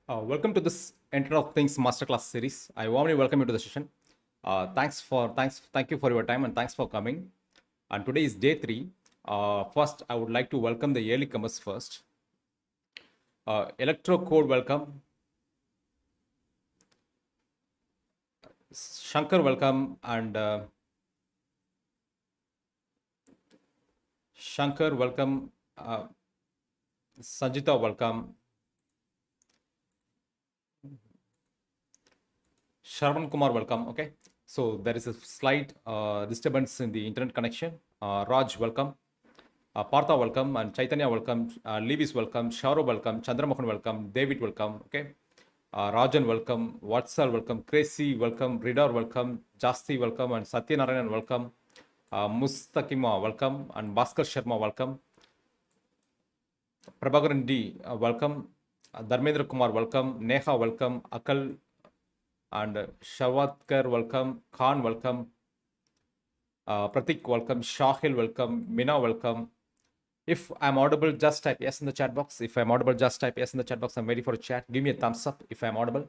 Welcome to this Internet of Things Masterclass series. I warmly welcome you to the session. Thank you for your time and thanks for coming. And today is day 3. First, I would like to welcome the early comers first. Electro Code, welcome. Shankar, welcome. And Shankar, welcome. Sanjita, welcome. Sharman Kumar, welcome. Okay, so there is a slight disturbance in the internet connection. Raj, welcome. Partha, welcome. And Chaitanya, welcome. Levis, welcome. Shauro, welcome. Chandramohan, welcome. David, welcome. Okay, Rajan, welcome. Vatsal, welcome. Kresi, welcome. Ridar, welcome. Jasti, welcome. And Satyanarayan, welcome. Mustakima, welcome. And Bhaskar Sharma, welcome. Prabhakaran D, welcome. Dharmendra Kumar, welcome. Neha, welcome. Akal and Shavatkar, welcome. Khan, welcome. Pratik, welcome. Shahil, welcome. Mina, welcome. If I'm audible, just type yes in the chat box. If I'm audible, just type yes in the chat box. I'm ready for a chat. Give me a thumbs up if I'm audible.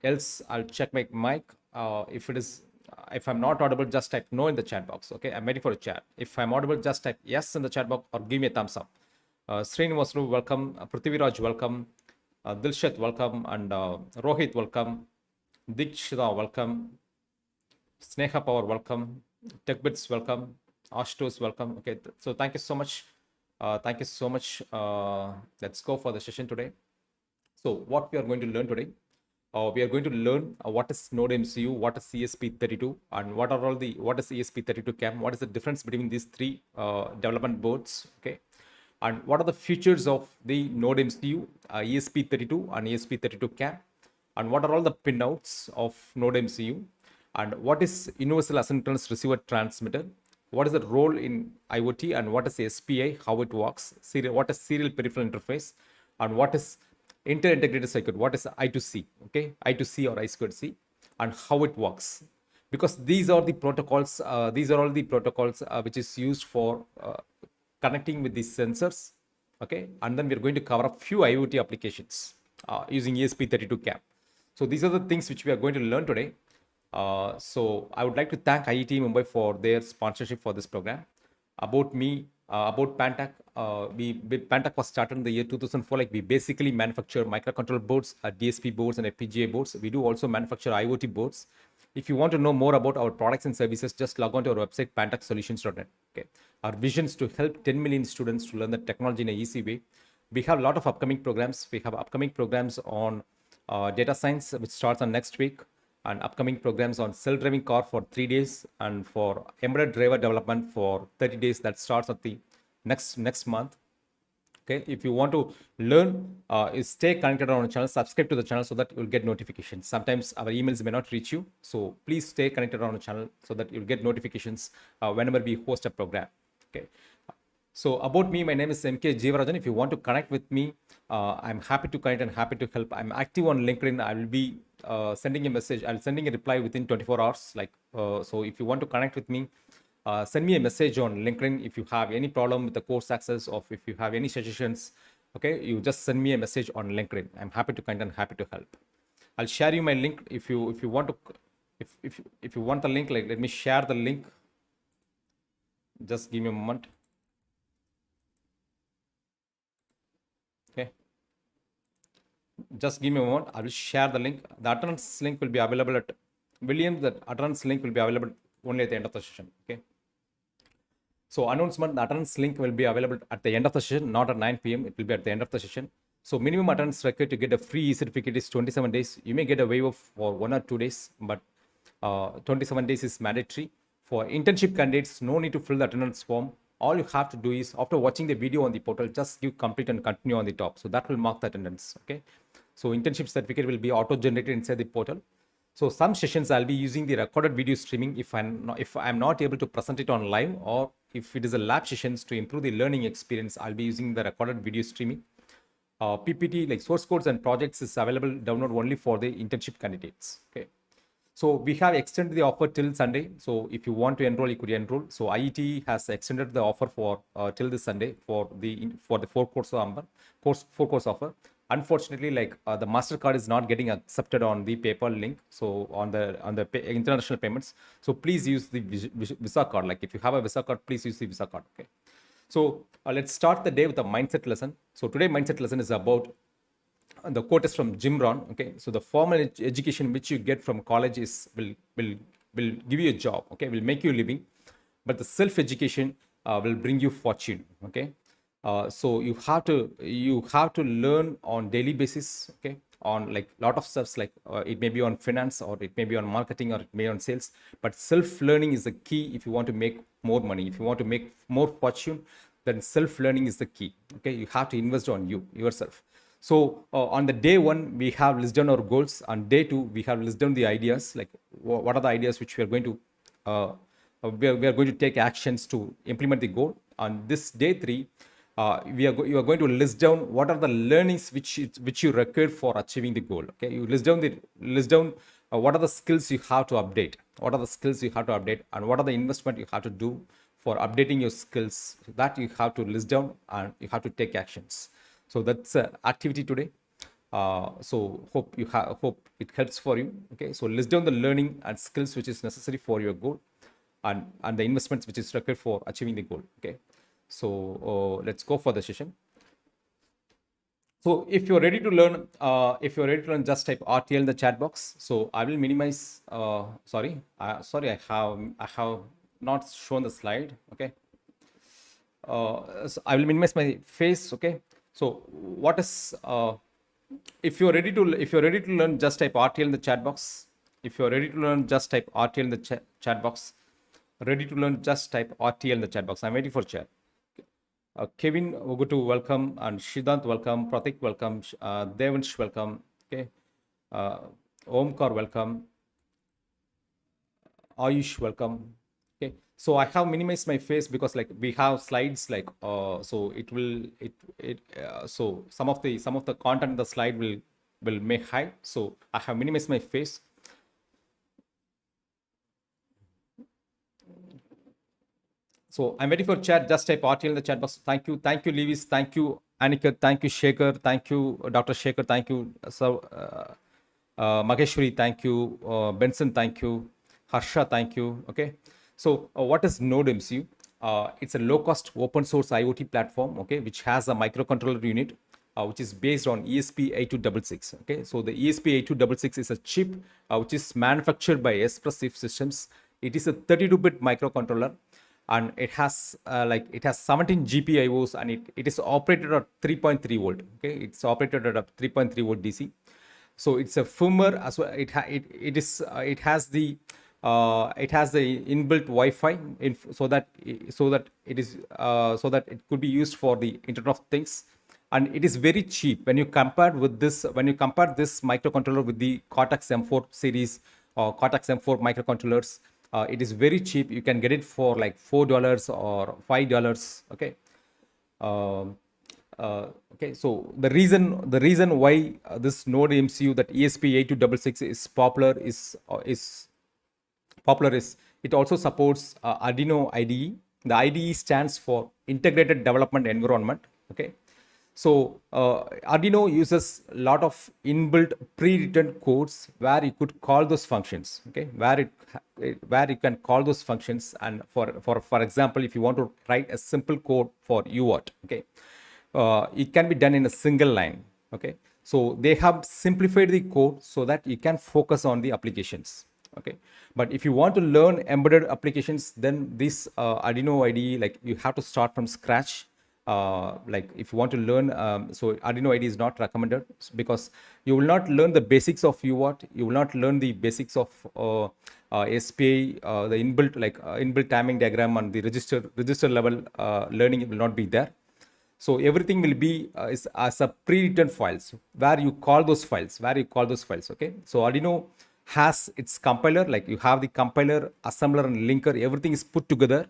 Else, I'll check my mic. If I'm not audible, just type no in the chat box. Okay, I'm ready for a chat. If I'm audible, just type yes in the chat box or give me a thumbs up. Srinivaslu, welcome. Prithviraj, welcome. Dilshat, welcome. And Rohit, welcome. Dikshita, welcome. Sneha Power, welcome. TechBits, welcome. Ashtos, welcome. Okay, so thank you so much. Let's go for the session today. So what we are going to learn today, we are going to learn what is Nodemcu, what is ESP32, and what is ESP32 Cam, what is the difference between these three development boards, okay, and what are the features of the Nodemcu, ESP32 and ESP32 Cam, and what are all the pinouts of Nodemcu, and what is universal asynchronous receiver transmitter, what is the role in IoT, and what is SPI, how it works, what is serial peripheral interface, and what is inter-integrated circuit, what is I2C, okay, I2C or I2C, and how it works. Because these are the protocols, which is used for connecting with these sensors, okay, and then we're going to cover up few IoT applications using ESP32 Cam. So these are the things which we are going to learn today. So I would like to thank IIT Mumbai for their sponsorship for this program. About me, about Pantech, Pantech was started in the year 2004. Like, we basically manufacture microcontroller boards, DSP boards, and FPGA boards. We do also manufacture IoT boards. If you want to know more about our products and services, just log on to our website, pantechsolutions.net. Okay, our vision is to help 10 million students to learn the technology in an easy way. We have a lot of upcoming programs. We have upcoming programs on data science, which starts on next week, and upcoming programs on self-driving car for 3 days, and for embedded driver development for 30 days that starts at the next month. Okay, if you want to learn, stay connected on the channel, subscribe to the channel so that you'll get notifications. Sometimes our emails may not reach you, so please stay connected on the channel so that you'll get notifications whenever we host a program. Okay, so about me, my name is MK Jeevarajan. If you want to connect with me, I'm happy to connect and happy to help. I'm active on LinkedIn. I will be sending a message. I'll sending a reply within 24 hours. So if you want to connect with me, send me a message on LinkedIn. If you have any problem with the course access, or if you have any suggestions, okay, you just send me a message on LinkedIn. I'm happy to connect and happy to help. I'll share you my link if you want to. If you want the link, like, let me share the link. Just give me a moment. Okay, just give me a moment. I will share the link. The attendance link will be available at William. The attendance link will be available only at the end of the session. Okay, so announcement, the attendance link will be available at the end of the session, not at 9 p.m. It will be at the end of the session. So minimum attendance required to get a free certificate is 27 days. You may get a waiver for 1 or 2 days, but 27 days is mandatory. For internship candidates, no need to fill the attendance form. All you have to do is, after watching the video on the portal, just give complete and continue on the top. So that will mark the attendance. Okay, so internship certificate will be auto-generated inside the portal. So some sessions I'll be using the recorded video streaming if I'm not able to present it on live, or if it is a lab sessions to improve the learning experience, I'll be using the recorded video streaming. PPT, like source codes and projects, is available download only for the internship candidates. Okay, so we have extended the offer till Sunday. So if you want to enroll, you could enroll. So IIT has extended the offer for till this Sunday for the 4 course offer. Unfortunately, like the MasterCard is not getting accepted on the PayPal link. So on the international payments. So please use the Visa card. Like if you have a Visa card, please use the Visa card. Okay. So let's start the day with a mindset lesson. So today mindset lesson is about the quote is from Jeevarajan. Okay, so the formal education which you get from college is will give you a job. Okay, will make you a living, but the self education will bring you fortune. Okay, so you have to learn on daily basis. Okay, on like lot of stuffs like it may be on finance or it may be on marketing or it may be on sales, but self learning is the key if you want to make more money. If you want to make more fortune, then self learning is the key. Okay, you have to invest on yourself. So on the day one, we have listed down our goals. On day two, we have listed down the ideas, like what are the ideas which we are going to we are going to take actions to implement the goal. On this day three, you are going to list down what are the learnings which you require for achieving the goal. Okay, you list down what are the skills you have to update, what are the skills you have to update, and what are the investment you have to do for updating your skills. That you have to list down and you have to take actions. So that's activity today. So hope it helps for you. Okay, so list down the learning and skills which is necessary for your goal, and the investments which is required for achieving the goal. Okay, so let's go for the session. So if you're ready to learn, just type RTL in the chat box. So I will minimize. Sorry, I have not shown the slide. Okay, so I will minimize my face. Okay, so what is if you're ready to learn, just type RTL in the chat box. If you're ready to learn, just type RTL in the chat box. Ready to learn, just type RTL in the chat box. I'm waiting for chat. Kevin Ogutu, welcome, and Shidant, welcome. Pratik, welcome. Devansh, welcome. Okay, Omkar, welcome. Ayush, welcome. Okay, so I have minimized my face because like we have slides like so it will so some of the content in the slide will make hide. So I have minimized my face. So I'm waiting for chat. Just type RTL in the chat box. Thank you, Lewis. Thank you, Aniket. Thank you, Shekhar. Thank you, Dr. Shekhar. Thank you, Mageshwari. Thank you, Benson. Thank you, Harsha. Thank you. Okay. So what is Nodemcu? It's a low-cost open-source IoT platform. Okay, which has a microcontroller unit, which is based on ESP8266. Okay, so the ESP8266 is a chip which is manufactured by Esp32 Systems. It is a 32-bit microcontroller, and it has 17 GPIOs, and it is operated at 3.3 volt. Okay, it's operated at a 3.3 volt DC. So it's a firmware as well. It has the inbuilt Wi-Fi so that it could be used for the Internet of Things, and it is very cheap when you compare this microcontroller with the Cortex M4 series or Cortex M4 microcontrollers. It is very cheap. You can get it for like $4 or $5. Okay. Okay, so the reason why this Nodemcu, that ESP8266 is popular is it also supports Arduino Ide. The IDE stands for Integrated Development Environment. Okay, so Arduino uses a lot of inbuilt pre-written codes where you could call those functions. Okay, where you can call those functions, and for example, if you want to write a simple code for Uart, okay, it can be done in a single line. Okay, so they have simplified the code so that you can focus on the applications. Okay, but if you want to learn embedded applications, then this Arduino IDE, like you have to start from scratch. Like if you want to learn, so Arduino IDE is not recommended because you will not learn the basics of Uart. You will not learn the basics of SPI, the inbuilt timing diagram, and the register level learning will not be there. So everything will be is as a pre-written files where you call those files. Okay, so Arduino has its compiler, like you have the compiler, assembler, and linker. Everything is put together.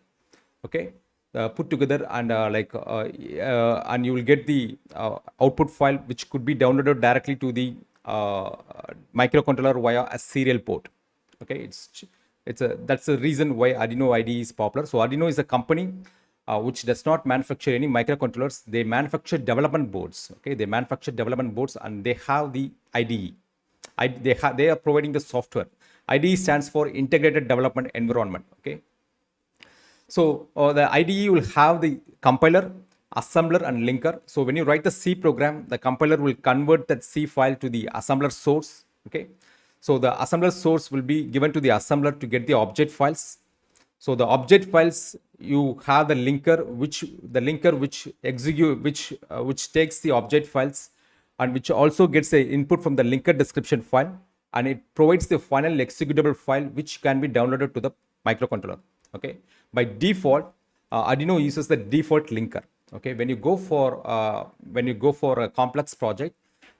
Okay, and and you will get the output file which could be downloaded directly to the microcontroller via a serial port. Okay, that's the reason why Arduino IDE is popular. So Arduino is a company which does not manufacture any microcontrollers. They manufacture development boards. Okay, they manufacture development boards, and they have the IDE. They are providing the software. IDE stands for Integrated Development Environment. Okay, so the IDE will have the compiler, assembler, and linker. So when you write the C program, the compiler will convert that C file to the assembler source. Okay, so the assembler source will be given to the assembler to get the object files. So the object files, you have the linker which execute which takes the object files, and which also gets the input from the linker description file, and it provides the final executable file which can be downloaded to the microcontroller. Okay, by default, Arduino uses the default linker. Okay, when you go for a complex project,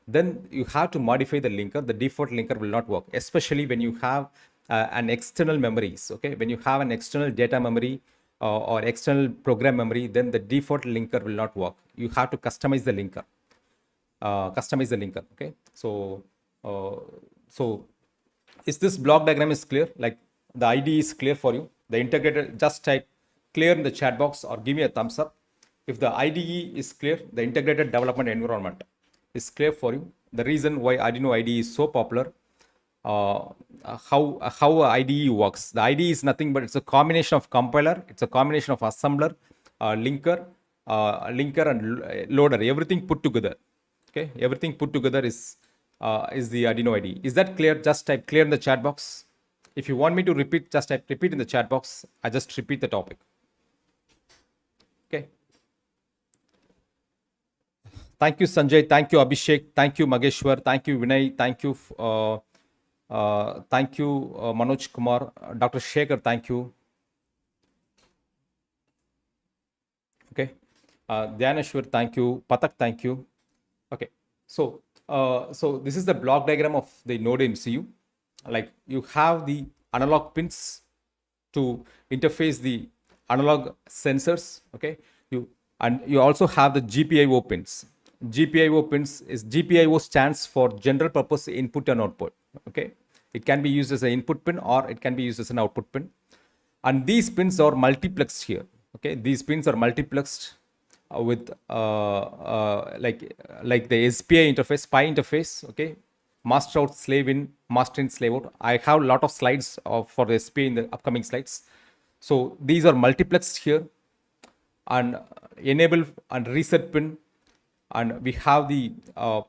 then you have to modify the linker. The default linker will not work, especially when you have an external memories. Okay, when you have an external data memory or external program memory, then the default linker will not work. You have to customize the linker. Okay, so is this block diagram is clear? Like the IDE is clear for you? The integrated, just type clear in the chat box or give me a thumbs up if the IDE is clear. The integrated development environment is clear for you. The reason why Arduino IDE is so popular, how IDE works. The IDE is nothing but it's a combination of compiler, it's a combination of assembler, linker and loader, everything put together. Okay, everything put together is the Arduino IDE. Is that clear? Just type clear in the chat box. If you want me to repeat, just type repeat in the chat box. I just repeat the topic. Okay. Thank you, Sanjay. Thank you, Abhishek. Thank you, Mageshwar. Thank you, Vinay. Thank you, Manoj Kumar. Dr. Shekhar, thank you. Okay. Dhyaneshwar, thank you. Patak, thank you. Okay. So this is the block diagram of the Nodemcu. Like you have the analog pins to interface the analog sensors. Okay. You also have the GPIO pins. GPIO stands for general purpose input and output. Okay, it can be used as an input pin or it can be used as an output pin, and these pins are multiplexed here. Okay, these pins are multiplexed with like the SPI interface, PI interface. Okay, master out, slave in, master in, slave out. I have a lot of slides for the SPI in the upcoming slides. So these are multiplexed here, and enable and reset pin, and we have the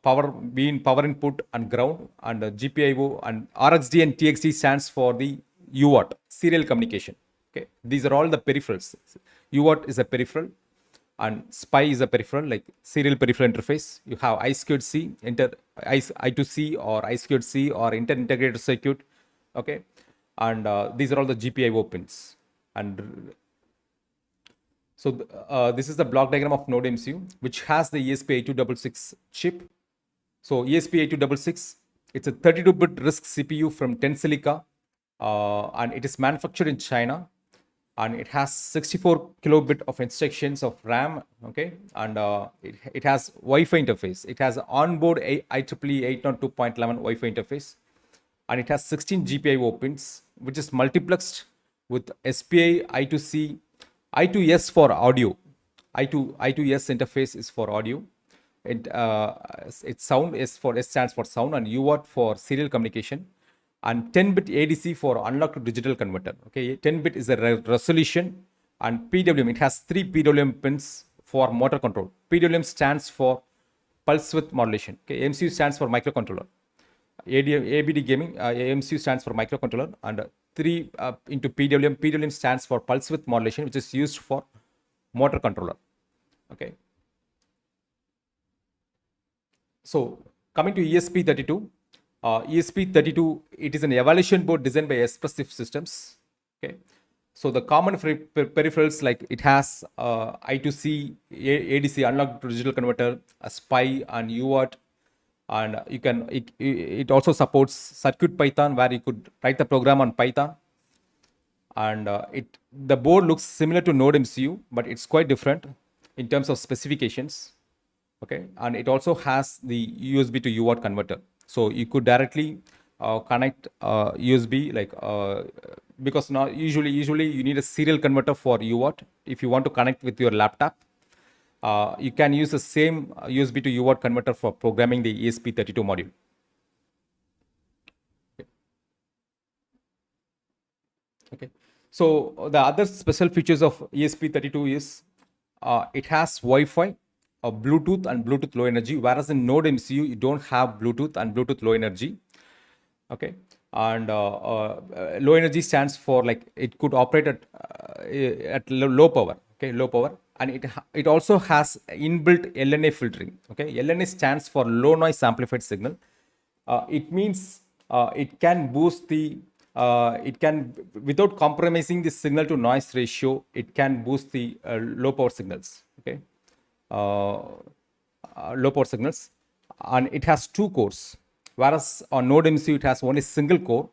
power input and ground, and GPIO, and RxD and TXD stands for the Uart, serial communication. Okay, these are all the peripherals. Uart is a peripheral, and SPI is a peripheral, like serial peripheral interface. You have I2C, I2C or I2C or inter-integrated circuit. Okay, and these are all the GPIO pins. And so this is the block diagram of Nodemcu, which has the ESP8266 chip. So ESP8266, it's a 32-bit RISC CPU from Tensilica, and it is manufactured in China, and it has 64 kilobit of instructions of RAM. Okay, and it has Wi-Fi interface. It has onboard IEEE 802.11 Wi-Fi interface, and it has 16 GPIO pins, which is multiplexed with SPI, I2C, I2S for audio. I2S interface is for audio. Its sound is for S stands for sound, and Uart for serial communication, and 10-bit ADC for analog to digital converter. Okay, 10-bit is a resolution, and PWM. It has 3 PWM pins for motor control. PWM stands for pulse width modulation. Okay, MCU stands for microcontroller. ABD gaming, MCU stands for microcontroller, and 3 into PWM. PWM stands for pulse width modulation, which is used for motor controller. Okay. So coming to ESP32, ESP32, it is an evaluation board designed by Esp32 Systems. Okay. So the common peripherals, like it has I2C, ADC, analog to digital converter, a SPI, and Uart. And you can it also supports circuit Python, where you could write the program on Python. And the board looks similar to Nodemcu, but it's quite different in terms of specifications. Okay, and it also has the USB to Uart converter, so you could directly connect USB, like because now usually you need a serial converter for UART if you want to connect with your laptop. You can use the same USB to UART converter for programming the ESP32 module. Okay. So the other special features of ESP32 is it has Wi-Fi, Bluetooth and Bluetooth low energy, whereas in Nodemcu you don't have Bluetooth and Bluetooth low energy. Okay. And low energy stands for like it could operate at low power. Okay, low power, and it also has inbuilt LNA filtering. Okay, LNA stands for low noise amplified signal. It means it can boost the it can, without compromising the signal to noise ratio, it can boost the low power signals. Okay, low power signals, and it has two cores, whereas on Nodemcu it has only single core.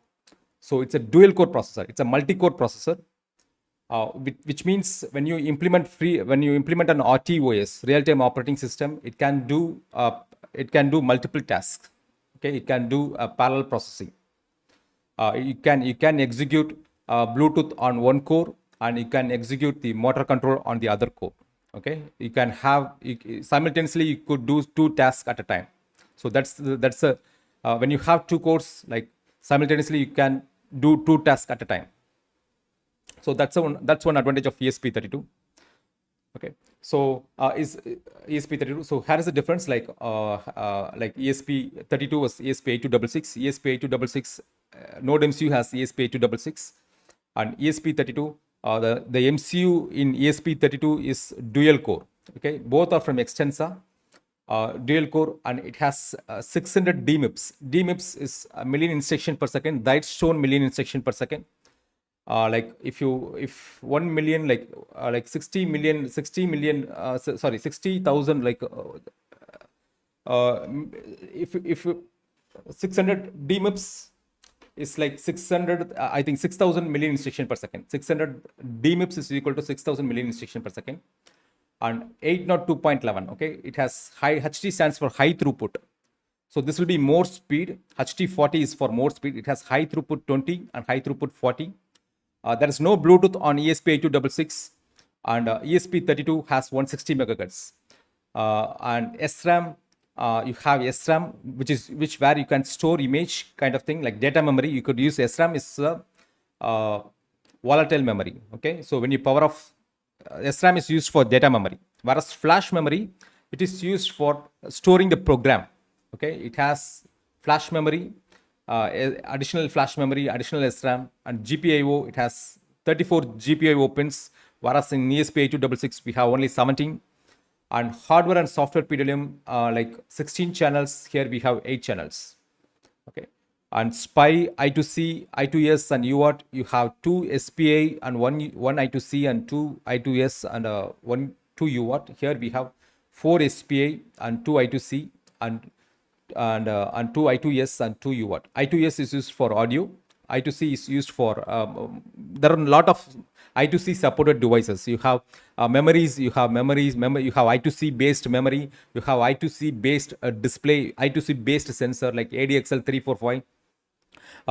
So it's a dual core processor. It's a multi-core processor, which means when you implement an RTOS, real-time operating system, it can do multiple tasks. Okay, it can do parallel processing. You can execute Bluetooth on one core, and you can execute the motor control on the other core. Okay, you can have simultaneously you could do two tasks at a time. So that's a when you have two cores, like simultaneously you can do two tasks at a time. So that's one advantage of ESP32. Okay, so is ESP32. So here is the difference. Like ESP32 was ESP8266. ESP8266 Nodemcu has ESP8266, and ESP32 the MCU in ESP32 is dual core. Okay, both are from Extensa. Dual core, and it has 600 DMIPS. DMIPS is a million instruction per second. That's shown million instruction per second. Like if 1 million, like 60 million, 60,000, like if 600 DMIPS is like 600, I think 6,000 million instruction per second. 600 DMIPS is equal to 6,000 million instruction per second. And 802.11, okay, it has high, HT stands for high throughput. So this will be more speed. HT40 is for more speed. It has high throughput 20 and high throughput 40. There is no Bluetooth on ESP8266, and ESP32 has 160 megahertz. And SRAM, you have SRAM, which where you can store image kind of thing, like data memory. You could use SRAM is volatile memory. Okay, so when you power off, SRAM is used for data memory, whereas flash memory, it is used for storing the program. Okay, it has flash memory, additional flash memory, additional SRAM, and GPIO. It has 34 GPIO pins, whereas in ESP8266 we have only 17. And hardware and software PWM, like 16 channels. Here we have 8 channels. Okay, and SPI, I2C, I2S, and Uart, you have 2 SPI and one I2C and 2 I2S and 2 Uart. Here we have 4 SPI and 2 I2C and 2 I2S and 2 Uart. I2S is used for audio. I2C is used for there are a lot of I2C supported devices. You have memories. You have I2C based memory. You have I2C based display. I2C based sensor like ADXL345.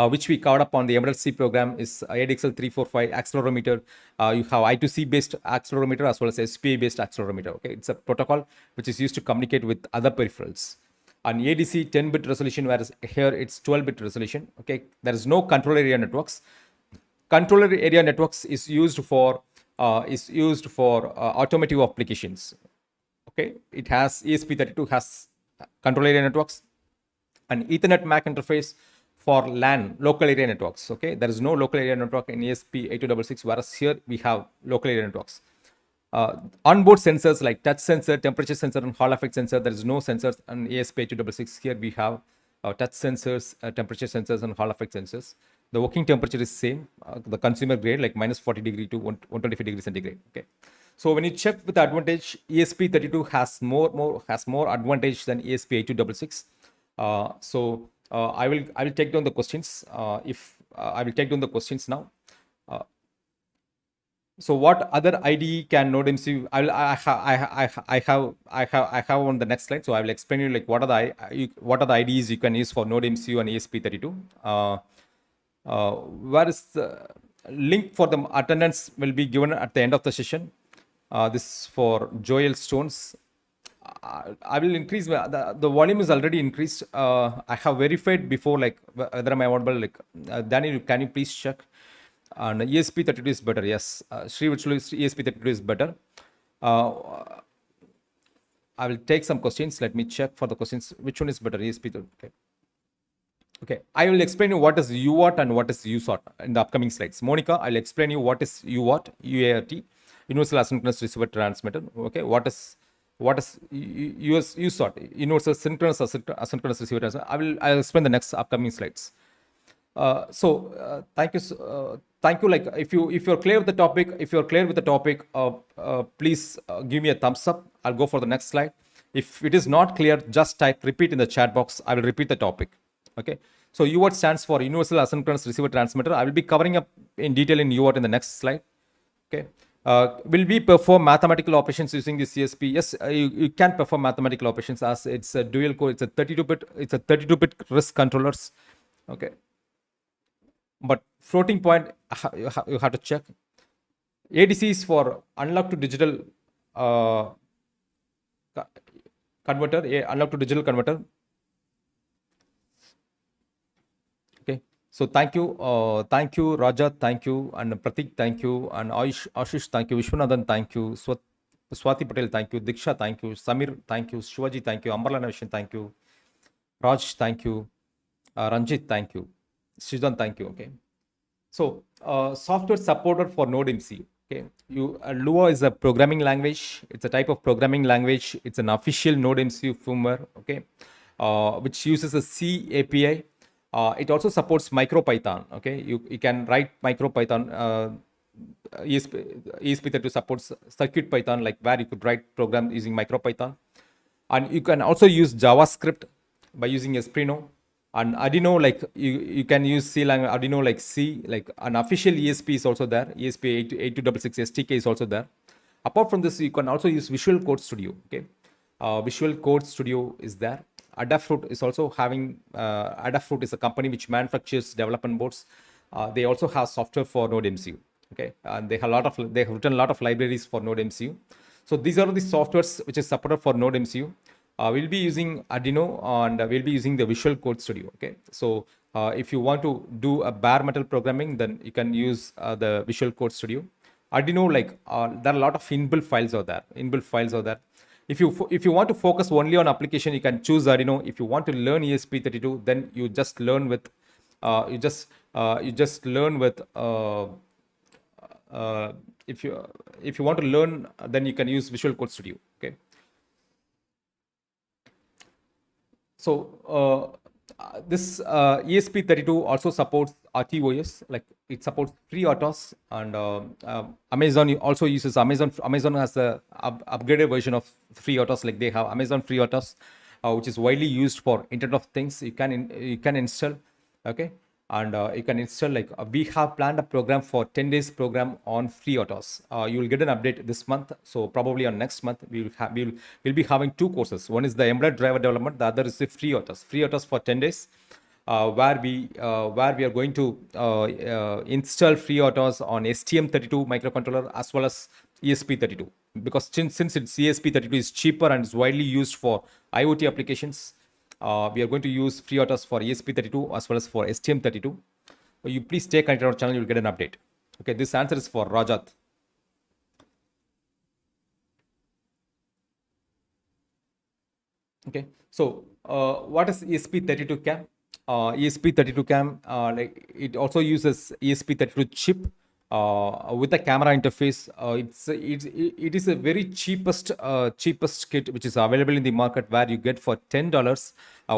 Which we covered up on the Emerald C program, is ADXL345 accelerometer. You have I2C based accelerometer as well as SPI based accelerometer. Okay, it's a protocol which is used to communicate with other peripherals. And ADC 10-bit resolution, whereas here it's 12-bit resolution. Okay, there is no controller area networks. Controller area networks is used for automotive applications. Okay, it has ESP32 has controller area networks, and Ethernet MAC interface for LAN, local area networks. Okay, there is no local area network in ESP8266, whereas here we have local area networks. Onboard sensors like touch sensor, temperature sensor, and Hall effect sensor. There is no sensors on ESP8266. Here we have touch sensors, temperature sensors, and Hall effect sensors. The working temperature is same, the consumer grade, like minus 40 degree to 125 degrees centigrade. Okay, so when you check with the advantage, ESP32 has more advantage than ESP8266. So I will take down the questions. I will take down the questions now. So what other IDE can Nodemc? I have on the next slide. So I will explain you like what are the IDEs you can use for Nodemc and ESP32. Where is the link for the attendance will be given at the end of the session. This is for Joel Stones. I will increase the volume is already increased. I have verified before, like whether am I audible. Like Daniel, can you please check? And ESP32 is better. Yes, Sri Virtual ESP32 is better. I will take some questions. Let me check for the questions. Which one is better? ESP32. Okay. Okay, I will explain you what is Uart and what is USOT in the upcoming slides. Monica, I'll explain you what is Uart, UART, Universal Asynchronous Receiver Transmitter. Okay, what is USOT, Universal Synchronous Asynchronous Receiver Transmitter. I'll explain the next upcoming slides. Thank you. Thank you. Like if you're clear with the topic, please give me a thumbs up. I'll go for the next slide. If it is not clear, just type repeat in the chat box. I will repeat the topic. Okay. So UART stands for Universal Asynchronous Receiver Transmitter. I will be covering up in detail in UART in the next slide. Okay. Will we perform mathematical operations using the CSP? Yes, you can perform mathematical operations as it's a dual core. It's a 32-bit RISC controllers. Okay. But floating point, you have to check. ADC is for analog to digital converter, analog to digital converter. Okay. So thank you, Raja, thank you, and Pratik, thank you, and Ashish, thank you, Vishwanathan, thank you, Swati Patel, thank you, Diksha, thank you, Samir, thank you, Shivaji, thank you, Amberla Nation, thank you, Raj, thank you, Ranjit, thank you, Srijan, thank you. Okay. So software supported for Nodemc. Okay, Lua is a programming language. It's a type of programming language. It's an official Nodemc firmware. Okay, which uses a C API. It also supports MicroPython. Okay, you can write MicroPython. ESP32 supports Circuit Python, like where you could write programs using MicroPython, and you can also use JavaScript by using Esprino. And Arduino, like you can use C language, Arduino like C, like an official ESP is also there. ESP8266 STK is also there. Apart from this, you can also use Visual Code Studio. Okay, Visual Code Studio is there. Adafruit is also having. Adafruit is a company which manufactures development boards. They also have software for Nodemc. Okay, and they have written a lot of libraries for Nodemc. So these are the softwares which is supported for Nodemc. We'll be using Arduino and we'll be using the Visual Code Studio. Okay, so if you want to do a bare metal programming, then you can use the Visual Code Studio. Arduino, like there are a lot of inbuilt files out there. If you want to focus only on application, you can choose Arduino. If you want to learn ESP32, then you just learn with if you want to learn, then you can use Visual Code Studio. Okay. So this ESP32 also supports RTOS, like it supports FreeRTOS, and Amazon also uses Amazon has a upgraded version of FreeRTOS, like they have Amazon FreeRTOS, which is widely used for Internet of Things. You can install, okay, and you can install, like we have planned a program for 10 days program on FreeRTOS. You will get an update this month, so probably on next month we'll be having two courses. One is the embedded driver development, the other is the FreeRTOS for 10 days, where we are going to install FreeRTOS on STM32 microcontroller as well as ESP32, because since it's ESP32 is cheaper and is widely used for IoT applications. We are going to use FreeRTOS for ESP32 as well as for STM32. You please stay connected to our channel, you'll get an update. Okay, this answer is for Rajat. Okay, so what is ESP32 Cam? ESP32 Cam, like it also uses ESP32 chip with a camera interface. It is a very cheapest kit which is available in the market, where you get for $10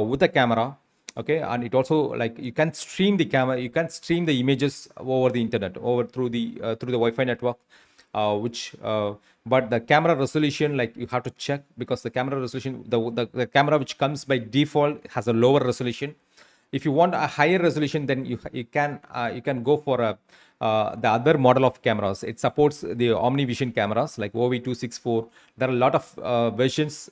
with a camera. Okay, and it also, like, you can stream the camera, you can stream the images over the internet, through the Wi-Fi network, but the camera resolution, like you have to check, because the camera resolution, the camera which comes by default has a lower resolution. If you want a higher resolution, then you can go for the other model of cameras. It supports the OmniVision cameras like OV264. There are a lot of versions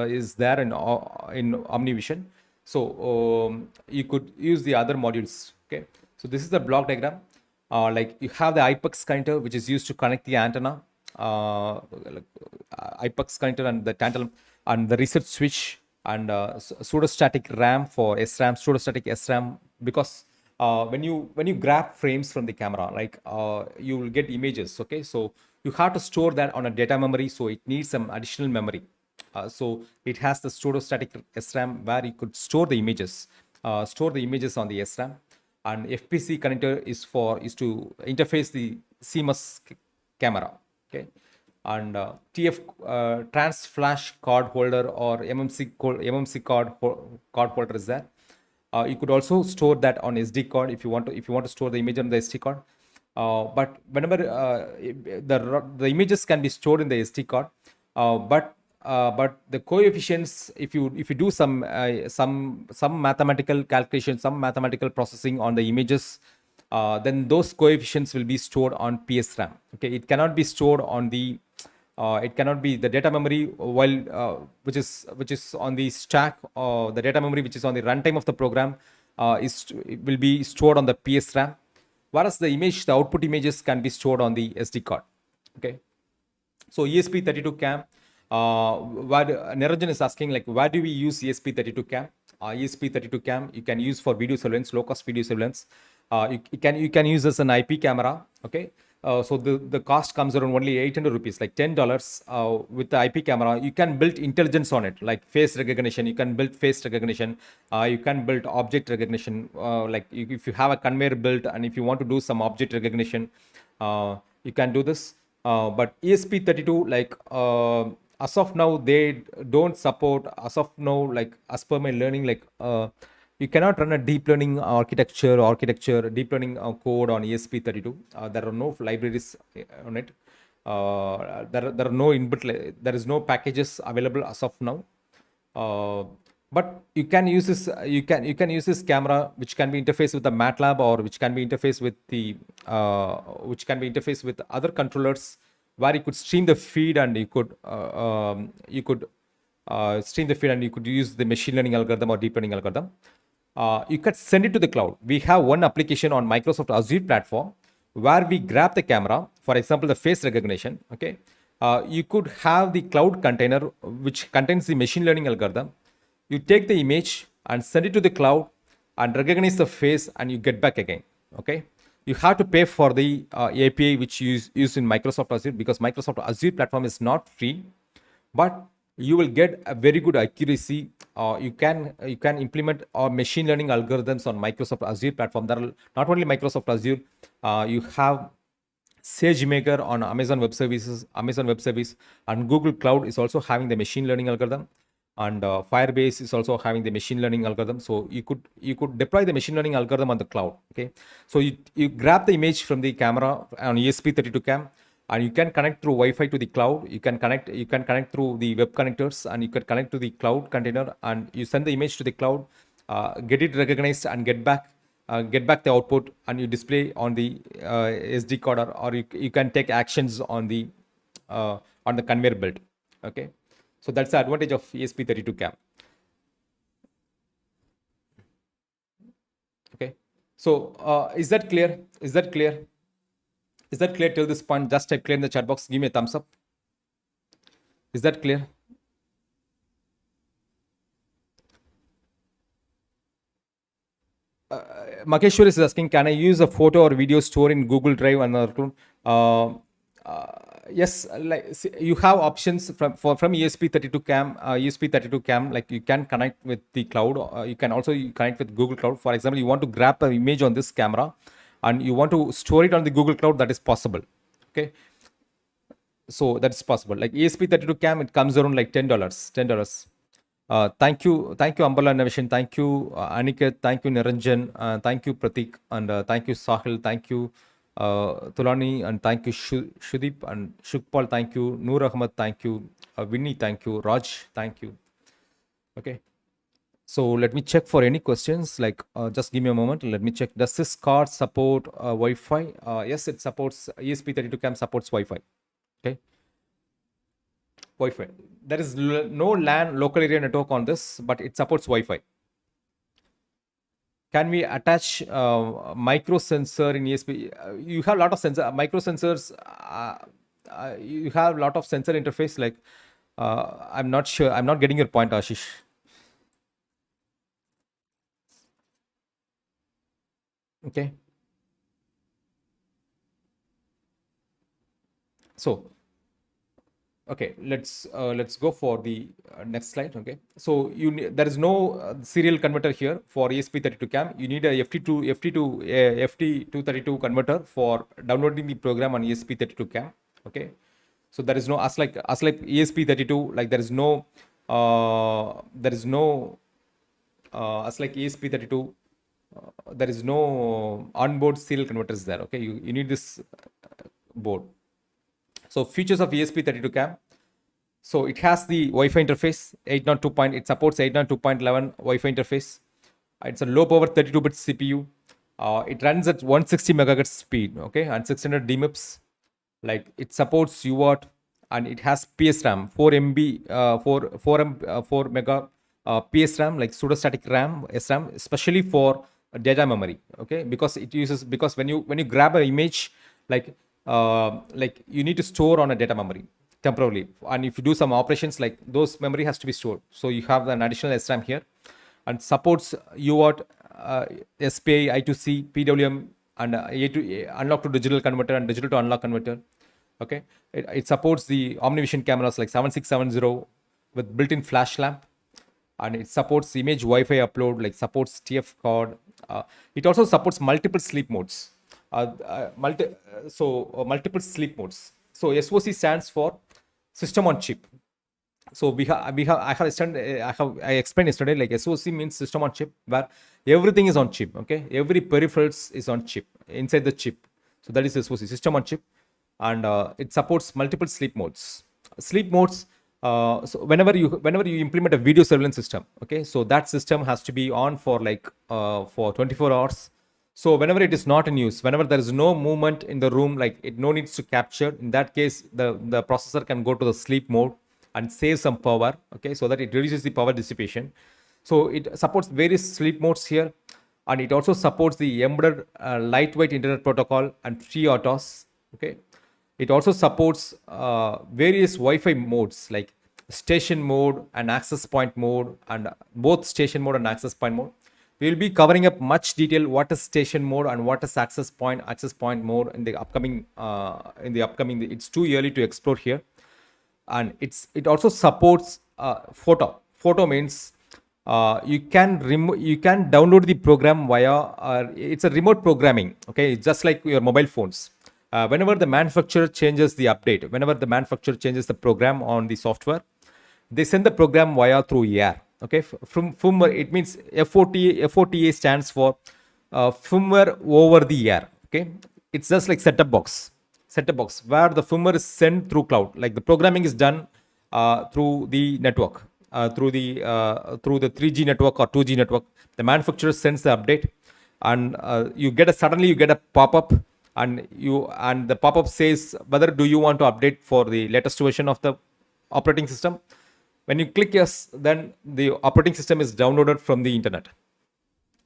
is there in OmniVision. So you could use the other modules. Okay, so this is the block diagram. Like you have the IPEX connector, which is used to connect the antenna, like, IPEX connector and the tantalum and the reset switch and pseudostatic RAM for SRAM, pseudostatic SRAM, because when you grab frames from the camera, like you will get images. Okay, so you have to store that on a data memory, so it needs some additional memory. So it has the pseudostatic SRAM where you could store the images, on the SRAM, and FPC connector is to interface the CMOS camera. Okay, and TF trans flash card holder or MMC card holder is there. You could also store that on SD card if you want to store the image on the SD card. But whenever the images can be stored in the SD card, but the coefficients, if you do some mathematical calculation, some mathematical processing on the images, then those coefficients will be stored on PSRAM. Okay, it cannot be stored on the it cannot be the data memory while which is on the stack, or the data memory which is on the runtime of the program it will be stored on the PSRAM, whereas the output images can be stored on the SD card. Okay, so ESP32 cam, where Niranjan is asking, like, where do we use ESP32 cam? ESP32 cam you can use for video surveillance, low cost video surveillance. You can use as an IP camera. Okay, so the cost comes around only 800 rupees, like $10. With the IP camera, you can build intelligence on it, like face recognition. You can build face recognition. You can build object recognition. Like if you have a conveyor belt and if you want to do some object recognition, you can do this. But ESP32, like as of now, they don't support. As of now, like as per my learning, like you cannot run a deep learning deep learning code on ESP32. There are no libraries on it. There are no input. There is no packages available as of now. But you can use this. You can use this camera, which can be interfaced with the MATLAB, or which can be interfaced with other controllers, where you could stream the feed and you could stream the feed and you could use the machine learning algorithm or deep learning algorithm. You can send it to the cloud. We have one application on Microsoft Azure platform where we grab the camera, for example, the face recognition. Okay, you could have the cloud container which contains the machine learning algorithm. You take the image and send it to the cloud and recognize the face, and you get back again. Okay, you have to pay for the API which you use in Microsoft Azure, because Microsoft Azure platform is not free, but you will get a very good accuracy. You can implement machine learning algorithms on Microsoft Azure platform. There are not only Microsoft Azure, you have SageMaker on Amazon Web Services, and Google Cloud is also having the machine learning algorithm, and Firebase is also having the machine learning algorithm. So you could deploy the machine learning algorithm on the cloud. Okay, so you grab the image from the camera on ESP32 cam, and you can connect through Wi-Fi to the cloud. You can connect through the web connectors, and you can connect to the cloud container, and you send the image to the cloud, get it recognized, and get back the output, and you display on the SD card, or you can take actions on the conveyor belt. Okay, so that's the advantage of ESP32 cam. Okay, so is that clear? Is that clear till this point? Just type clear in the chat box. Give me a thumbs up. Is that clear? Makeshwar is asking, can I use a photo or video store in Google Drive and yes, like you have options from ESP32 cam. Like you can connect with the cloud. You can also connect with Google Cloud. For example, you want to grab an image on this camera and you want to store it on the Google Cloud. That is possible. Okay, so that's possible. Like ESP32 cam, it comes around like $10. Thank you, Ambala Innovation. Thank you, Aniket. Thank you, Niranjan. Thank you, Pratik, and thank you, Sahil. Thank you, Tulani, and thank you, Shudeep and Shukpal. Thank you, Noor Ahmad. Thank you, Vinny. Thank you, Raj. Thank you. Okay, so let me check for any questions. Like, just give me a moment. Let me check. Does this card support Wi-Fi? Yes, it supports. ESP32 cam supports Wi-Fi. Okay. Wi-Fi. There is no LAN, local area network on this, but it supports Wi-Fi. can we attach micro sensor in ESP? You have a lot of sensor micro sensors. You have a lot of sensor interface. Like I'm not sure. I'm not getting your point, Ashish. Okay. So okay, let's go for the next slide. Okay, so there is no serial converter here for ESP32 cam. You need a FT232 converter for downloading the program on ESP32 cam. Okay, so there is no as like ESP32, like as like ESP32, there is no onboard serial converters there. Okay, you need this board. So features of ESP32 cam. So it has the Wi-Fi interface, 802. It supports 802.11 Wi-Fi interface. It's a low power 32-bit CPU. It runs at 160 megahertz speed, okay, and 600 DMIPS. Like it supports Uart, and it has PSRAM, 4 MB, 4 mega PSRAM, like pseudostatic RAM, SRAM, especially for data memory. Okay, because when you grab an image, like you need to store on a data memory temporarily, and if you do some operations, like those memory has to be stored. So you have an additional SRAM here, and supports UART, SPI, I2C, PWM, and A to unlock to digital converter and digital to unlock converter. Okay, it supports the omnivision cameras like 7670 with built-in flash lamp, and it supports image Wi-Fi upload, like supports TF card. It also supports multiple sleep modes. Multiple sleep modes. So SoC stands for system on chip. So I explained yesterday, like SoC means system on chip, where everything is on chip. Okay, every peripherals is on chip, inside the chip. So that is SoC, system on chip, and it supports multiple sleep modes. Sleep modes. So whenever you implement a video surveillance system, okay, so that system has to be on for for 24 hours. So whenever it is not in use, whenever there is no movement in the room, like it no needs to capture, in that case the processor can go to the sleep mode and save some power. Okay, so that it reduces the power dissipation. So it supports various sleep modes here, and it also supports the embedded lightweight internet protocol and free autos. Okay, it also supports various Wi-Fi modes like station mode and access point mode, and both station mode and access point mode. We will be covering up much detail what is station mode and what is access point mode in the upcoming. It's too early to explore here. And it also supports photo means you can download the program via it's a remote programming. Okay, it's just like your mobile phones. Whenever the manufacturer changes the program on the software, they send the program via through air. Okay, from firmware, it means FOTA stands for firmware over the air. Okay, it's just like set-top box where the firmware is sent through cloud. Like the programming is done through the network, through the 3G network or 2G network. The manufacturer sends the update, and suddenly you get a pop-up, and the pop-up says whether do you want to update for the latest version of the operating system. When you click yes, then the operating system is downloaded from the internet.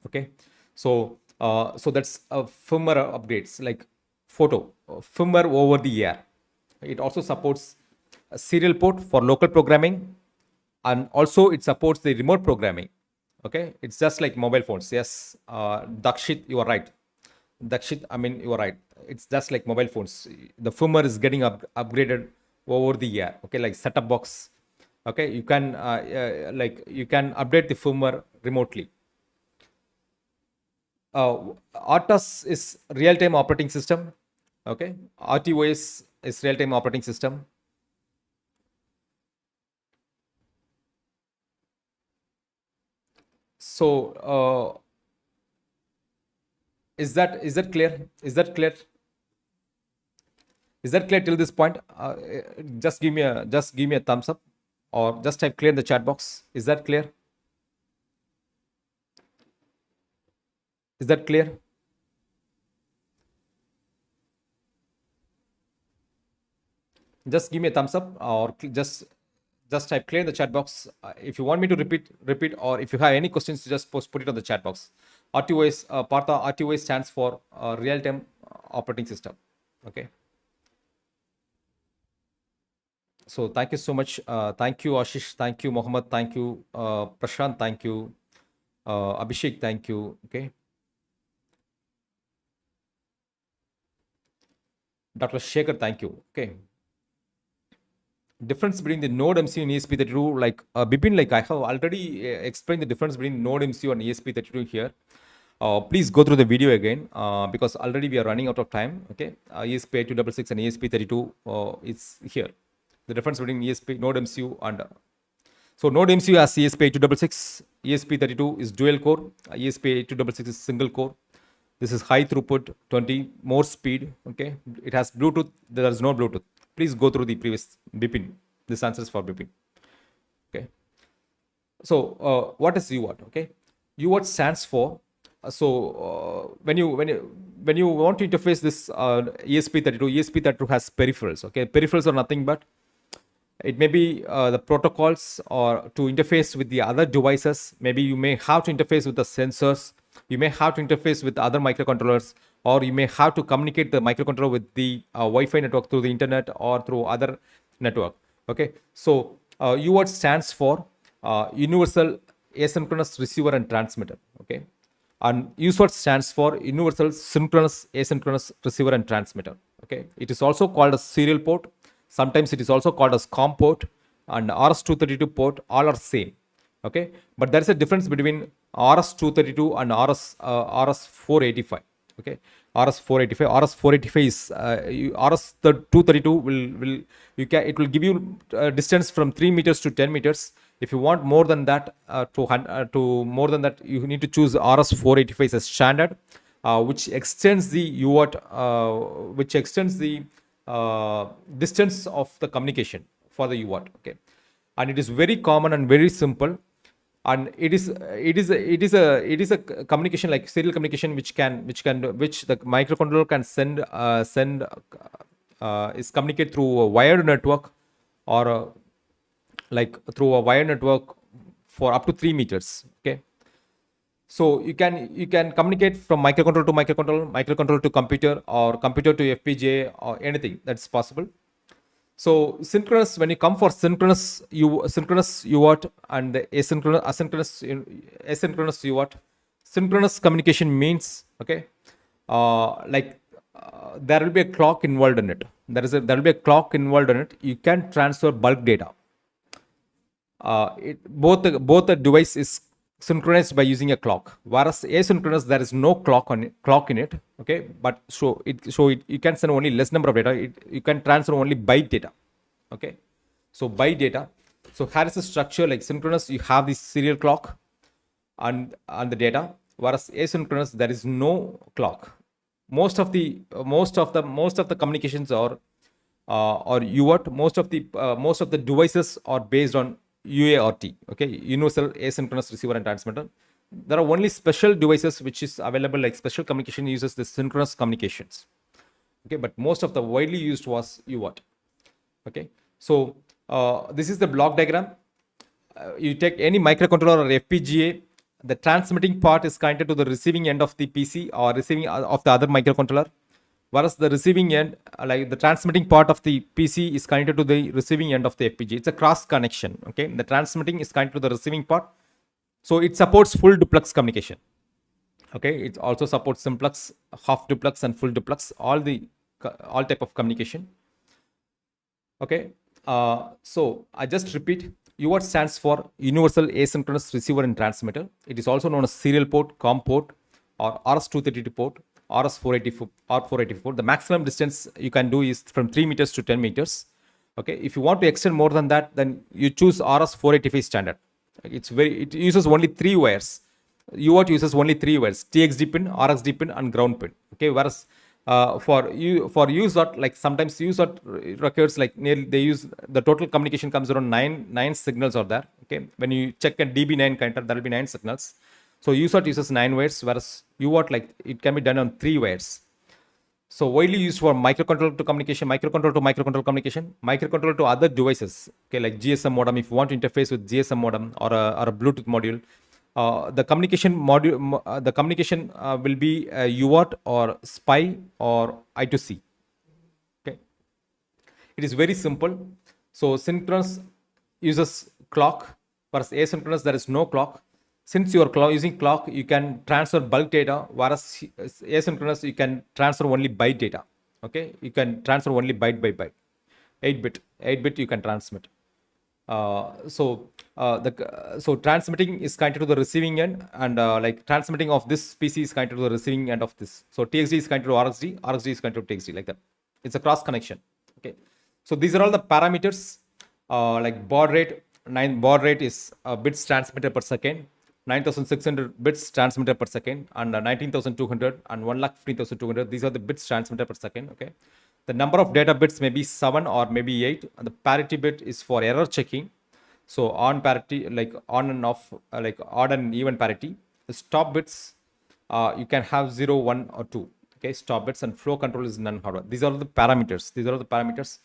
Okay, so that's firmware updates, like firmware over the air. It also supports a serial port for local programming, and also it supports the remote programming. Okay, it's just like mobile phones. Yes, Dakshit, you are right. Dakshit, I mean, you are right. It's just like mobile phones. The firmware is getting upgraded over the air. Okay, like setup box. Okay, you can you can update the firmware remotely. RTOS is real-time operating system. Okay, RTOS is real-time operating system. So is that clear? Is that clear till this point? Just give me a thumbs up, or just type clear in the chat box. Is that clear? Is that clear? Just give me a thumbs up, or just just type clear in the chat box. If you want me to repeat, or if you have any questions, just put it on the chat box. RTOS, Partha, RTOS stands for real-time operating system. Okay. So thank you so much. Thank you, Ashish. Thank you, Mohammed. Thank you, Prashant. Thank you, Abhishek. Thank you. Okay. Dr. Shekhar, thank you. Okay. Difference between the Nodemcu and ESP32, like Bipin, like I have already explained the difference between Nodemcu and ESP32 here. Please go through the video again because already we are running out of time. Okay, ESP8266 and ESP32 is here. The difference between Nodemcu and so Nodemcu has ESP8266, ESP32 is dual core, ESP8266 is single core. This is high throughput, 20 more speed. Okay, it has Bluetooth. There is no Bluetooth. Please go through the previous Bipin. This answers for Bipin. Okay. So what is Uart? Okay, Uart stands for when you want to interface this ESP32 has peripherals. Okay, peripherals are nothing but it may be the protocols or to interface with the other devices. Maybe you may have to interface with the sensors. You may have to interface with other microcontrollers, or you may have to communicate the microcontroller with the Wi-Fi network through the internet or through other network. Okay, so UART stands for Universal Asynchronous Receiver and Transmitter. Okay, and UART stands for Universal Synchronous Asynchronous Receiver and Transmitter. Okay, it is also called a serial port. Sometimes it is also called as COM port and RS232 port. All are same. Okay, but there is a difference between RS232 and RS485. Okay, RS485 is RS232 it will give you distance from 3 meters to 10 meters. If you want more than that, to more than that, you need to choose RS485 as standard, which extends the UART, which extends the distance of the communication for the UART. Okay, and it is very common and very simple, and it is a communication like serial communication which the microcontroller can send is communicate through a wired network or like through a wired network for up to 3 meters. Okay, so you can communicate from microcontroller to microcontroller, microcontroller to computer, or computer to FPGA, or anything that's possible. So synchronous, when you come for synchronous UART and the asynchronous UART, synchronous communication means, okay, there will be a clock involved in it. There will be a clock involved in it. You can transfer bulk data. Both the device is synchronized by using a clock, whereas asynchronous there is no clock in it. Okay, but you can send only less number of data. You can transfer only byte data. Okay, so byte data. So here is the structure. Like synchronous, you have this serial clock and the data, whereas asynchronous there is no clock. Most of the communications are or UART. Most of the devices are based on UART, okay, Universal Asynchronous Receiver and Transmitter. There are only special devices which is available, like special communication uses the synchronous communications. Okay, but most of the widely used was UART. Okay, so this is the block diagram. You take any microcontroller or FPGA, the transmitting part is connected to the receiving end of the PC or receiving of the other microcontroller, whereas the receiving end, like the transmitting part of the PC, is connected to the receiving end of the FPGA. It's a cross connection. Okay, the transmitting is connected to the receiving part, so it supports full duplex communication. Okay, it also supports simplex, half duplex, and full duplex, all type of communication. Okay, so I just repeat. UART stands for Universal Asynchronous Receiver and Transmitter. It is also known as serial port, COM port, or RS232 port, RS484. The maximum distance you can do is from 3 meters to 10 meters. Okay, if you want to extend more than that, then you choose RS485 standard. It uses only 3 wires. UART uses only 3 wires: TXD pin, RXD pin, and ground pin. Okay, whereas for UART, like sometimes UART records like they use the total communication comes around 9 signals are there. Okay, when you check a DB9 counter, there will be 9 signals. So UART uses 9 wires, whereas UART, like, it can be done on 3 wires. So widely used for microcontroller to communication, microcontroller to microcontroller communication, microcontroller to other devices. Okay, like GSM modem. If you want to interface with GSM modem or a Bluetooth module, the communication module, the communication will be Uart or SPI or I2C. Okay, it is very simple. So synchronous uses clock, whereas asynchronous there is no clock. Since you are using clock, you can transfer bulk data, whereas asynchronous you can transfer only byte data. Okay, you can transfer only byte by byte, 8 bit you can transmit. So transmitting is connected to the receiving end, and like transmitting of this PC is connected to the receiving end of this. So TXD is connected to RxD, RxD is connected to TXD, like that. It's a cross connection. Okay, so these are all the parameters. Like baud rate, baud rate is bits transmitted per second, 9,600 bits transmitted per second, and 19,200 and 1,15,200. These are the bits transmitted per second. Okay, the number of data bits may be 7 or maybe 8. And the parity bit is for error checking. So on parity, like on and off, like odd and even parity. The stop bits, you can have 0, 1, or 2. Okay, stop bits, and flow control is none hardware. These are the parameters. These are the parameters.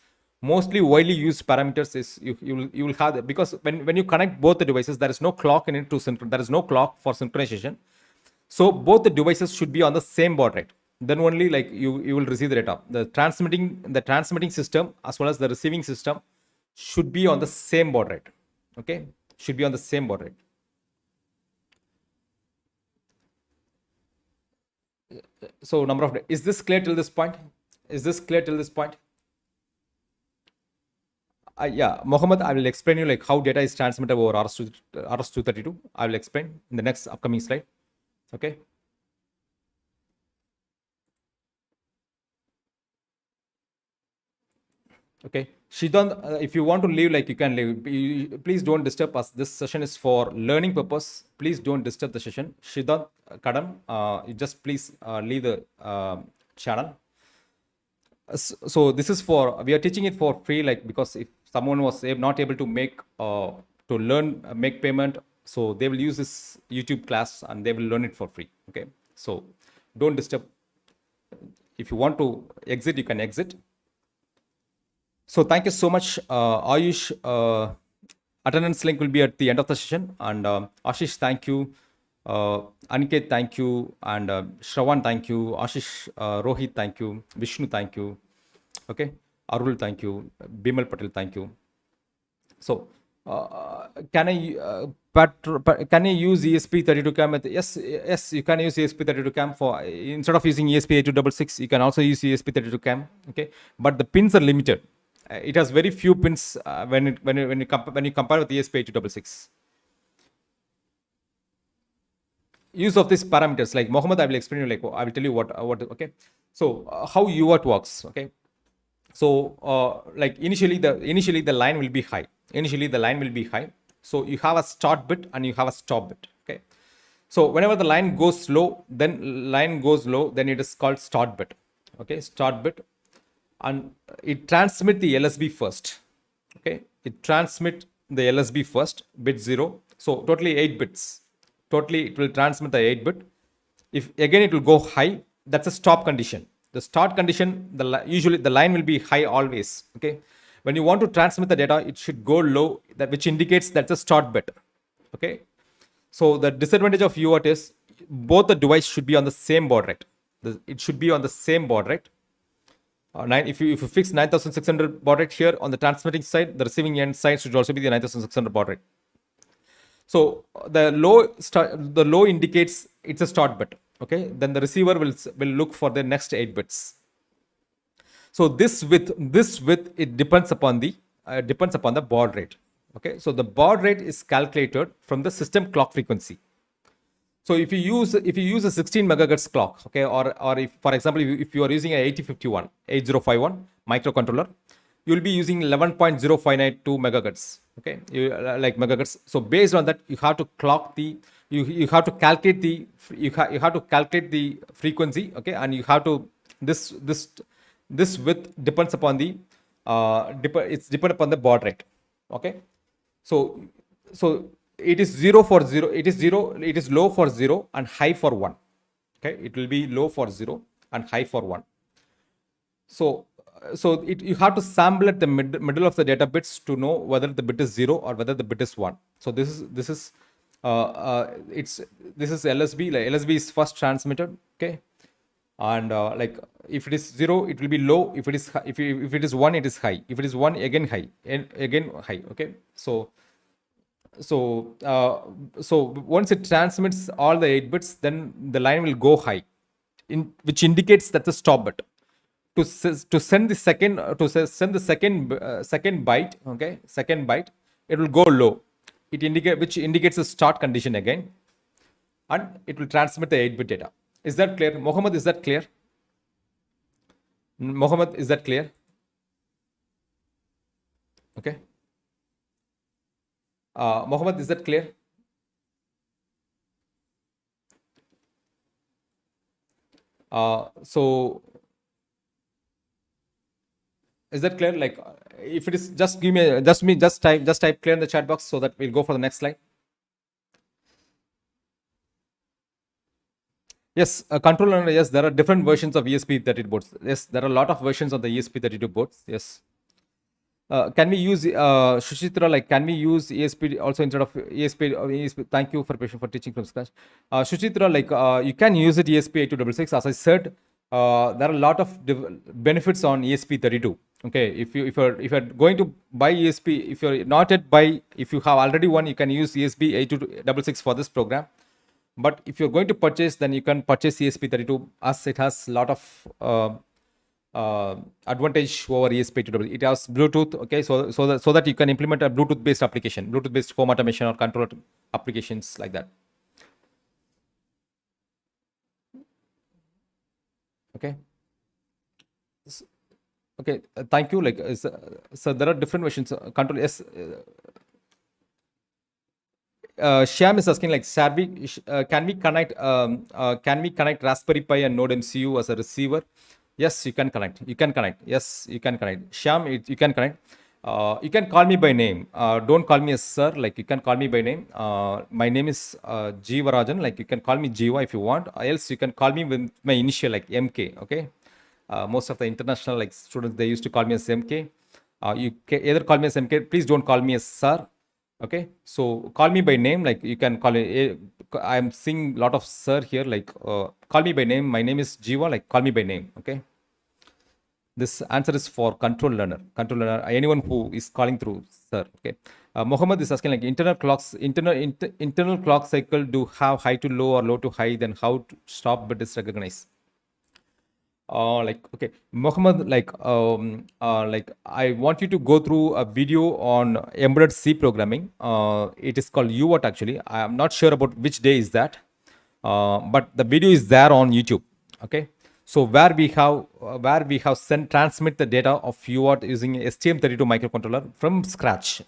Mostly widely used parameters is you will have, because when you connect both the devices, there is no clock in it to synchronize. There is no clock for synchronization. So both the devices should be on the same baud rate. Then only like you will receive the data. The transmitting system as well as the receiving system should be on the same baud rate. Okay, should be on the same baud rate. So number of, is this clear till this point? Is this clear till this point? Yeah, Mohammed, I will explain you like how data is transmitted over RS232. I will explain in the next upcoming slide. Okay. Okay, Shidan, if you want to leave, like you can leave. Please don't disturb us. This session is for learning purpose. Please don't disturb the session. Shidan, Kadam, you just please leave the channel. So this is for, we are teaching it for free, like because if someone was not able to make to learn make payment, so they will use this YouTube class and they will learn it for free. Okay, so don't disturb. If you want to exit, you can exit. So thank you so much, Ayush. Attendance link will be at the end of the session. And Ashish, thank you. Aniket, thank you. And Shravan, thank you. Ashish, Rohit, thank you. Vishnu, thank you. Okay. Arul, thank you. Bimal Patel, thank you. So can I use ESP32 Cam? Yes, you can use ESP32 Cam for, instead of using ESP8266, you can also use ESP32 Cam. Okay, but the pins are limited. It has very few pins when you compare with ESP8266. Use of these parameters, like Mohammed, I will explain you, like I will tell you what okay. So how Uart works. Okay, so like initially the line will be high. So you have a start bit and you have a stop bit. Okay, so whenever the line goes low, then it is called start bit. Okay, start bit, and it transmit the LSB first. Okay, it transmit the LSB first, bit 0. So totally 8 bits. Totally it will transmit the 8 bit. If again it will go high, that's a stop condition. The start condition, usually the line will be high always. Okay, when you want to transmit the data, it should go low, which indicates that's a start bit. Okay, so the disadvantage of Uart is both the device should be on the same baud rate. It should be on the same baud rate. If you fix 9,600 baud rate here on the transmitting side, the receiving end side should also be the 9,600 baud rate. So the low indicates it's a start bit. Okay, then the receiver will look for the next 8 bits. So this width it depends upon the baud rate. Okay, so the baud rate is calculated from the system clock frequency. So if you use a 16 megahertz clock, okay, or if, for example, if you are using a 8051 microcontroller, you will be using 11.0592 megahertz. Okay, like megahertz. So based on that, you have to clock the you have to calculate the frequency. Okay, and you have to this width depends upon the it's depend upon the baud rate. Okay, so it is 0 for 0. It is low for 0 and high for 1. Okay, it will be low for 0 and high for 1. You have to sample at the middle of the data bits to know whether the bit is 0 or whether the bit is 1. So this is LSB. Like LSB is first transmitted, okay, and like if it is 0, it will be low. If it is if it is 1, it is high. If it is 1, again high, and again high. Okay, so once it transmits all the 8 bits, then the line will go high, which indicates that's a stop bit. To send the second second byte, okay, second byte, it will go low. Which indicates a start condition again, and it will transmit the 8-bit data. Is that clear, Mohammed? Is that clear? Mohammed, is that clear? Okay. Mohammed, is that clear? So is that clear? Like, if it is, just give me, just type clear in the chat box so that we'll go for the next slide. Yes, controller. Yes, there are different versions of ESP32 boards. Yes, there are a lot of versions of the ESP32 boards. Yes. Can we use Shuchitra? Like, can we use ESP also instead of ESP? Thank you for teaching from scratch. Shuchitra, like you can use it ESP8266. As I said, there are a lot of benefits on ESP32. Okay, if you're going to buy ESP, if you're not yet buy, if you have already one, you can use ESP8266 for this program. But if you're going to purchase, then you can purchase ESP32 as it has a lot of advantage over ESP32. It has Bluetooth, okay, so that you can implement a Bluetooth-based application, Bluetooth-based home automation or control applications like that. Okay. Okay, thank you. Like, so there are different versions. Control. Yes. Shyam is asking, like, can we connect Raspberry Pi and Nodemcu as a receiver? Yes, you can connect. Yes, you can connect. Shyam, you can connect. You can call me by name. Don't call me as sir. Like, you can call me by name. My name is Jeevarajan. Like, you can call me Jeeva if you want. Else, you can call me with my initial, like MK. Okay. Most of the international like students, they used to call me as MK. You can either call me as MK. Please don't call me as sir. Okay, so call me by name. Like, you can call it. I'm seeing a lot of sir here. Like, call me by name. My name is Jeeva. Like, call me by name. Okay. This answer is for control learner. Anyone who is calling through sir. Okay. Mohammed is asking, like, internal clock cycle do have high to low or low to high. Then how to stop bit is recognized. Like, okay, Mohammed, like I want you to go through a video on embedded C programming. It is called Uart. Actually, I am not sure about which day is that, but the video is there on YouTube. Okay, so where we have transmit the data of Uart using STM32 microcontroller from scratch.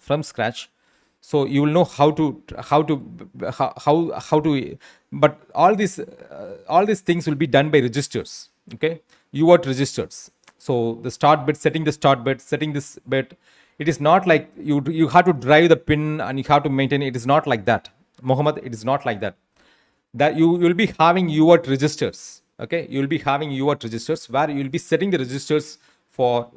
So you will know how to, but all these things will be done by registers. Okay, Uart registers. So the start bit, setting this bit. It is not like you have to drive the pin and you have to maintain it. It is not like that, Mohammed. It is not like that. That you will be having Uart registers. Okay, you will be having Uart registers where you will be setting the registers for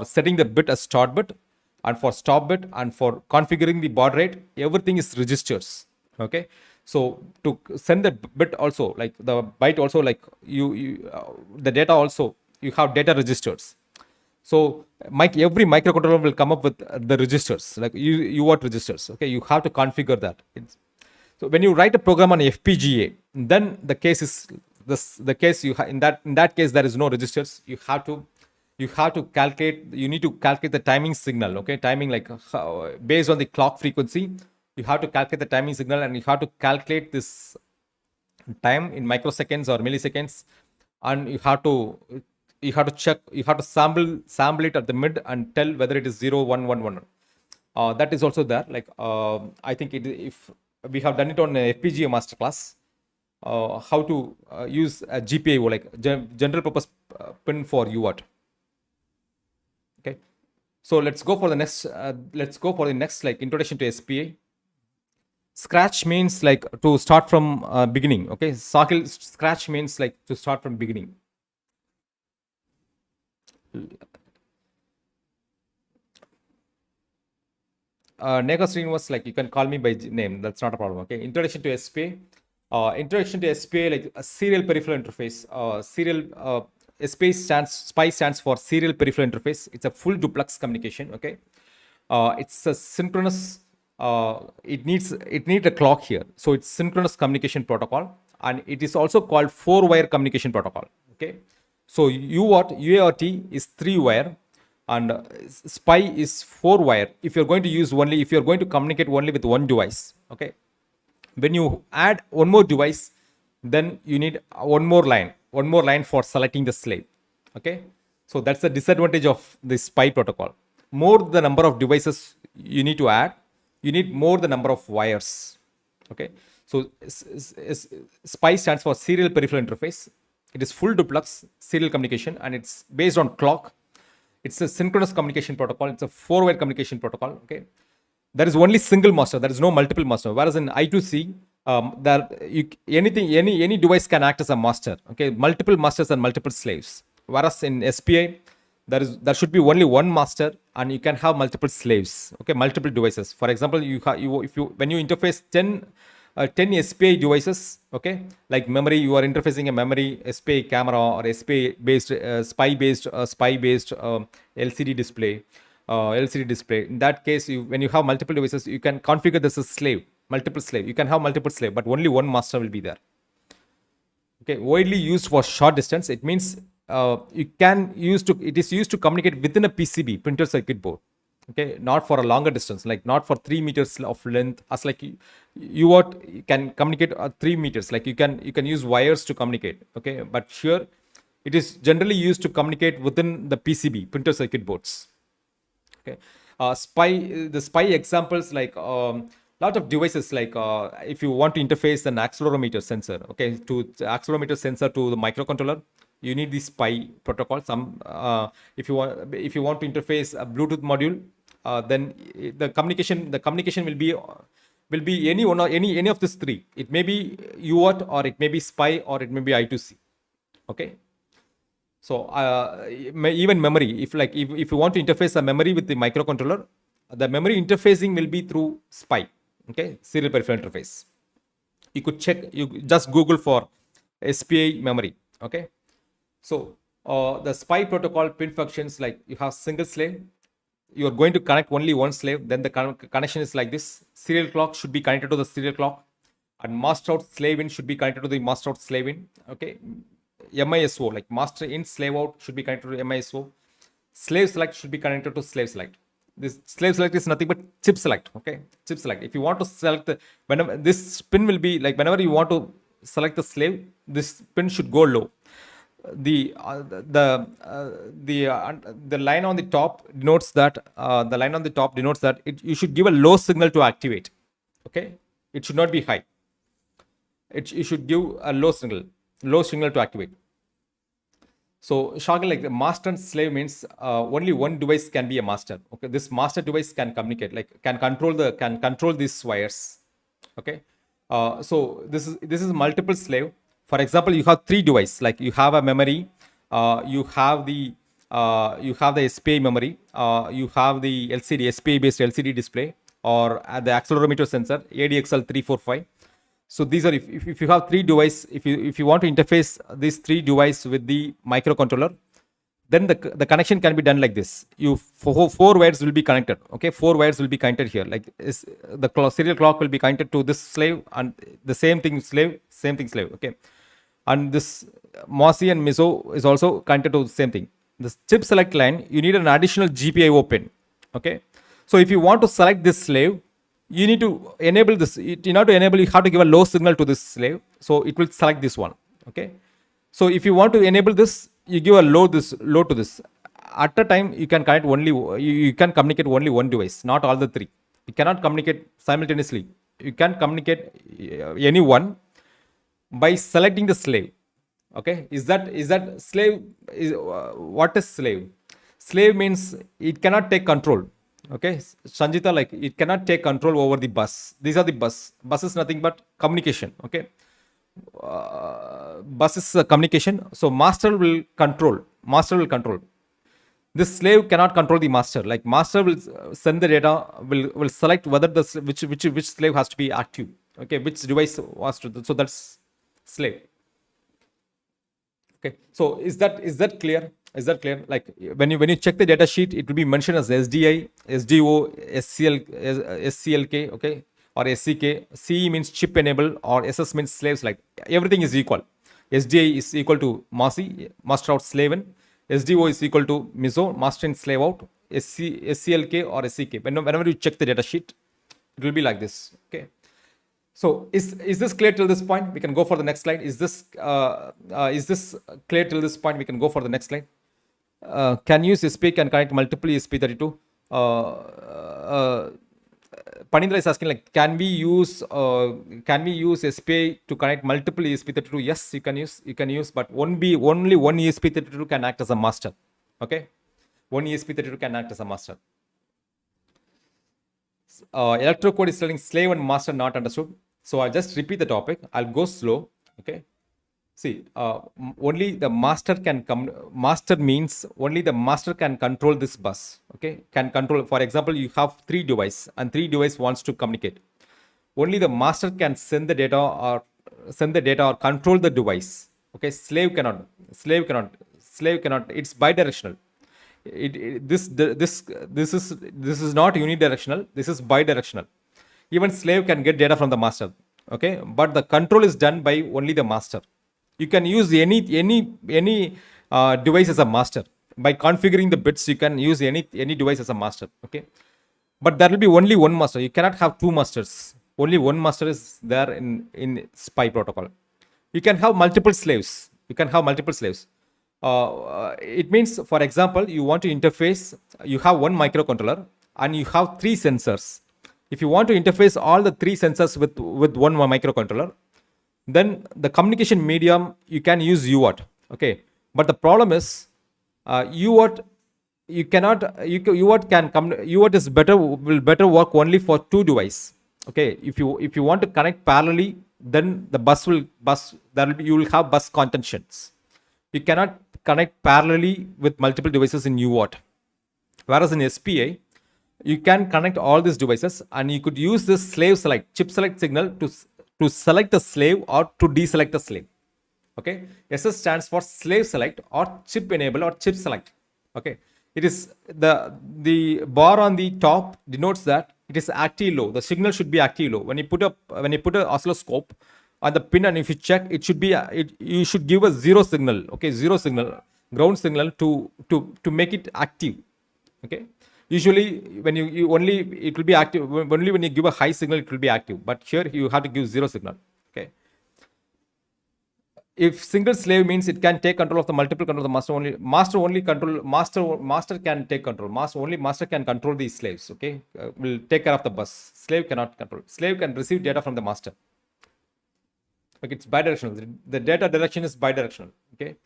setting the bit as start bit, and for stop bit, and for configuring the baud rate. Everything is registers. Okay. So to send the bit also, like the byte also, like the data also, you have data registers. So every microcontroller will come up with the registers, like Uart registers. Okay, you have to configure that. So when you write a program on FPGA, then the case is the case in that case there is no registers. You have to calculate. You need to calculate the timing signal. Okay, timing, like based on the clock frequency. You have to calculate the timing signal, and you have to calculate this time in microseconds or milliseconds, and you have to check. You have to sample it at the mid and tell whether it is 0, 1, 1, 1. That is also there. Like, I think if we have done it on a FPGA masterclass, how to use a GPIO, like general purpose pin for Uart. Okay, so let's go for the next. Like, introduction to SPA. Scratch means like to start from beginning. Okay, Scratch means like to start from beginning. Nega Srinivas, like you can call me by name. That's not a problem. Okay. Introduction to SPA. Introduction to SPA, like a serial peripheral interface. SPI stands for serial peripheral interface. It's a full duplex communication. Okay. It's a synchronous. It needs a clock here, so it's synchronous communication protocol, and it is also called 4-wire communication protocol. Okay. So UART is 3-wire, and SPI is 4-wire. If you're going to communicate only with one device. Okay. When you add one more device, then you need one more line for selecting the slave. Okay. So that's the disadvantage of the SPI protocol. More the number of devices you need to add, you need more the number of wires. Okay. So SPI stands for serial peripheral interface. It is full duplex serial communication, and it's based on clock. It's a synchronous communication protocol. It's a 4-wire communication protocol. Okay. There is only single master. There is no multiple master. Whereas in I2C, any device can act as a master. Okay. Multiple masters and multiple slaves. Whereas in SPI, there should be only one master, and you can have multiple slaves. Okay. Multiple devices. For example, when you interface 10 SPI devices, okay, like memory, you are interfacing a memory, SPI camera, or SPI based SPI based LCD display. In that case, when you have multiple devices, you can configure this as multiple slave. You can have multiple slave, but only one master will be there. Okay, widely used for short distance. It means it is used to communicate within a PCB, printed circuit board. Okay, not for a longer distance, like not for 3 meters of length. As like you can communicate 3 meters. Like you can use wires to communicate. Okay, but here it is generally used to communicate within the PCB, printed circuit boards. Okay, the SPI examples, like lot of devices, like if you want to interface an accelerometer sensor, okay, to the accelerometer sensor to the microcontroller, you need the SPI protocol. If you want to interface a Bluetooth module, then the communication will be any of these three. It may be Uart, or it may be SPI, or it may be I2C. Okay. So even memory, if you want to interface a memory with the microcontroller, the memory interfacing will be through SPI. Okay, serial peripheral interface. You could check. You just Google for SPI memory. Okay. So the SPI protocol pin functions, like you have single slave. You are going to connect only one slave. Then the connection is like this. Serial clock should be connected to the serial clock, and master out slave in should be connected to the master out slave in. Okay. MISO, like master in slave out, should be connected to MISO. Slave select should be connected to slave select. This slave select is nothing but chip select. Okay, chip select. If you want to select whenever this pin will be, like whenever you want to select the slave, this pin should go low. The line on the top denotes that you should give a low signal to activate. Okay, it should not be high. You should give a low signal to activate. So shocking, like the master and slave means only one device can be a master. Okay, this master device can communicate, like can control these wires. Okay, so this is multiple slave. For example, you have 3 devices, like you have a memory, you have the SPI memory, you have the SPI based LCD display, or the accelerometer sensor ADXL345. So these are, if you have 3 devices, if you want to interface these 3 devices with the microcontroller, then the connection can be done like this. 4 wires will be connected. Okay, 4 wires will be connected here. Like the serial clock will be connected to this slave, and the same thing slave. Okay, and this MOSI and MISO is also connected to the same thing. This chip select line, you need an additional GPIO pin. Okay, so if you want to select this slave, you need to enable this. In order to enable, you have to give a low signal to this slave, so it will select this one. Okay, so if you want to enable this, you give a low to this. At a time, you can communicate only one device, not all the 3. You cannot communicate simultaneously. You can communicate any one by selecting the slave. Okay, is that slave? What is slave? Slave means it cannot take control. Okay, Sanjita, like it cannot take control over the bus. These are the bus. Bus is nothing but communication. Okay, bus is communication. So master will control. This slave cannot control the master. Like master will send the data, will select whether the which slave has to be active. Okay, which device was to. So that's slave. Okay, so is that clear? Is that clear? Like when you check the data sheet, it will be mentioned as SDI, SDO, SCLK, okay, or SCK. CE means chip enable, or SS means slave select. Everything is equal. SDI is equal to MASI, master out slave in. SDO is equal to MISO, master in slave out. SCLK or SCK. Whenever you check the data sheet, it will be like this. Okay. So is this clear till this point? We can go for the next slide. Is this clear till this point? We can go for the next slide. Can use SP can connect multiple ESP32. Panindra is asking, like, can we use SPI to connect multiple ESP32? Yes, you can use, but only one ESP32 can act as a master. Okay, one ESP32 can act as a master. Electrocode is telling slave and master not understood. So I'll just repeat the topic. I'll go slow. Okay. See, only the master can come. Master means only the master can control this bus. Okay, can control. For example, you have three devices and three device wants to communicate. Only the master can send the data or control the device. Okay, slave cannot. It's bidirectional. This is not unidirectional. This is bidirectional. Even slave can get data from the master. Okay, but the control is done by only the master. You can use any device as a master. By configuring the bits, you can use any device as a master. Okay, but there will be only one master. You cannot have two masters. Only one master is there in SPI protocol. You can have multiple slaves. It means, for example, you want to interface. You have one microcontroller and you have three sensors. If you want to interface all the three sensors with one microcontroller, then the communication medium you can use Uart. Okay, but the problem is Uart you cannot. Uart is will better work only for two devices. Okay, if you want to connect parallelly, then you will have bus contentions. You cannot connect parallelly with multiple devices in Uart. Whereas in SPI, you can connect all these devices and you could use this chip select signal to select the slave or to deselect the slave. Okay, SS stands for slave select or chip enable or chip select. Okay, it is the bar on the top denotes that it is active low. The signal should be active low. When you put an oscilloscope on the pin and if you check, it should be you should give a zero signal. Okay, zero signal, ground signal to make it active. Okay, usually when it will be active only when you give a high signal, it will be active, but here you have to give zero signal. Okay, if single slave means it can take control of the multiple control of the master can take control. Master can control these slaves. Okay, will take care of the bus. Slave cannot control. Slave can receive data from the master. Okay, it's bidirectional. The data direction is bidirectional. Okay,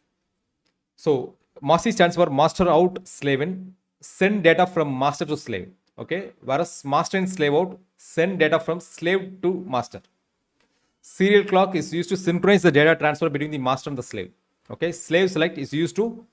so MASI stands for master out, slave in. Send data from master to slave. Okay, whereas master and slave out send data from slave to master. Serial clock is used to synchronize the data transfer between the master and the slave. Okay, slave select is used to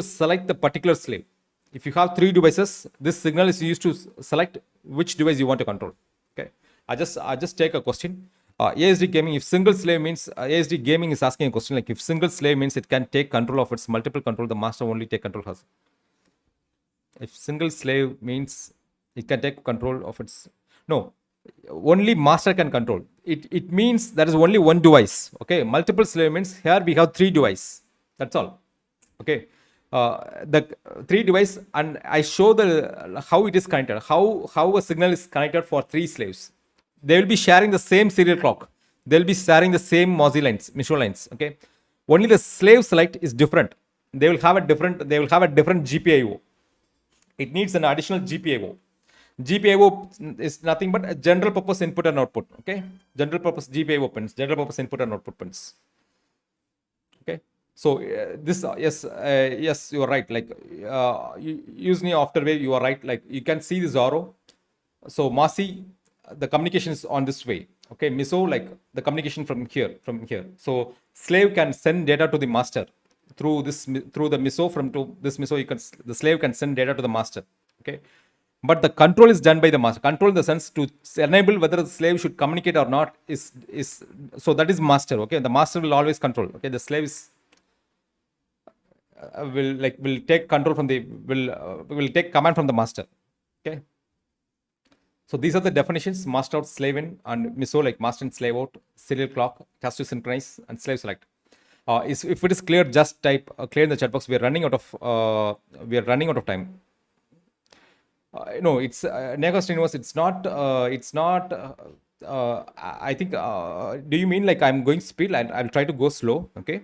select the particular slave. If you have three devices, this signal is used to select which device you want to control. Okay, I just take a question. ASD gaming, if single slave means ASD gaming is asking a question like, if single slave means it can take control of its multiple control, the master only take control has. If single slave means it can take control of its, no, only master can control. It means there is only one device. Okay, multiple slave means here we have three devices. That's all. Okay, the three device, and I show the how it is connected, how a signal is connected for three slaves. They will be sharing the same serial clock. They'll be sharing the same MISO lines. Okay, only the slave select is different. They will have a different GPIO. It needs an additional GPIO. GPIO is nothing but a general purpose input and output. Okay, general purpose GPIO pins, general purpose input and output pins. Okay, so yes, you are right. Like using after wave, you are right. Like you can see this arrow. So MASI, the communication is on this way. Okay, MISO, like the communication from here. So slave can send data to the master. through the miso from to this miso, the slave can send data to the master. Okay, but the control is done by the master. Control in the sense to enable whether the slave should communicate or not is so that is master. Okay, the master will always control. Okay, the slave is will take control from the will take command from the master. Okay, so these are the definitions: master out, slave in, and miso like master and slave out. Serial clock, it has to synchronize, and slave select. If it is clear, just type clear in the chat box. We are running out of time. No, it's Negos Universe. It's not. I think. Do you mean like I'm going speed? I'll try to go slow. Okay.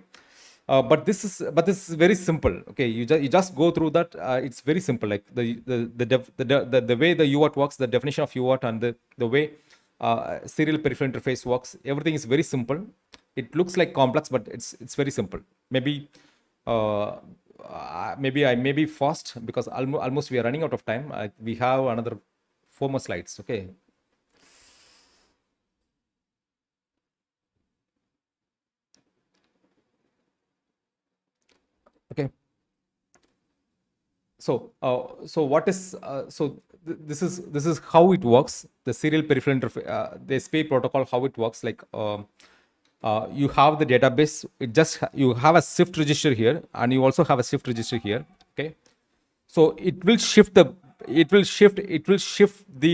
But this is very simple. Okay, you just go through that. It's very simple. Like the way the Uart works, the definition of Uart, and the way serial peripheral interface works. Everything is very simple. It looks like complex, but it's very simple. Maybe I may be fast because almost we are running out of time. We have another 4 more slides. Okay. Okay. So what is this is how it works. The serial peripheral interface, the SPI protocol, how it works. Like you have the database. You have a shift register here, and you also have a shift register here. Okay, so it will shift the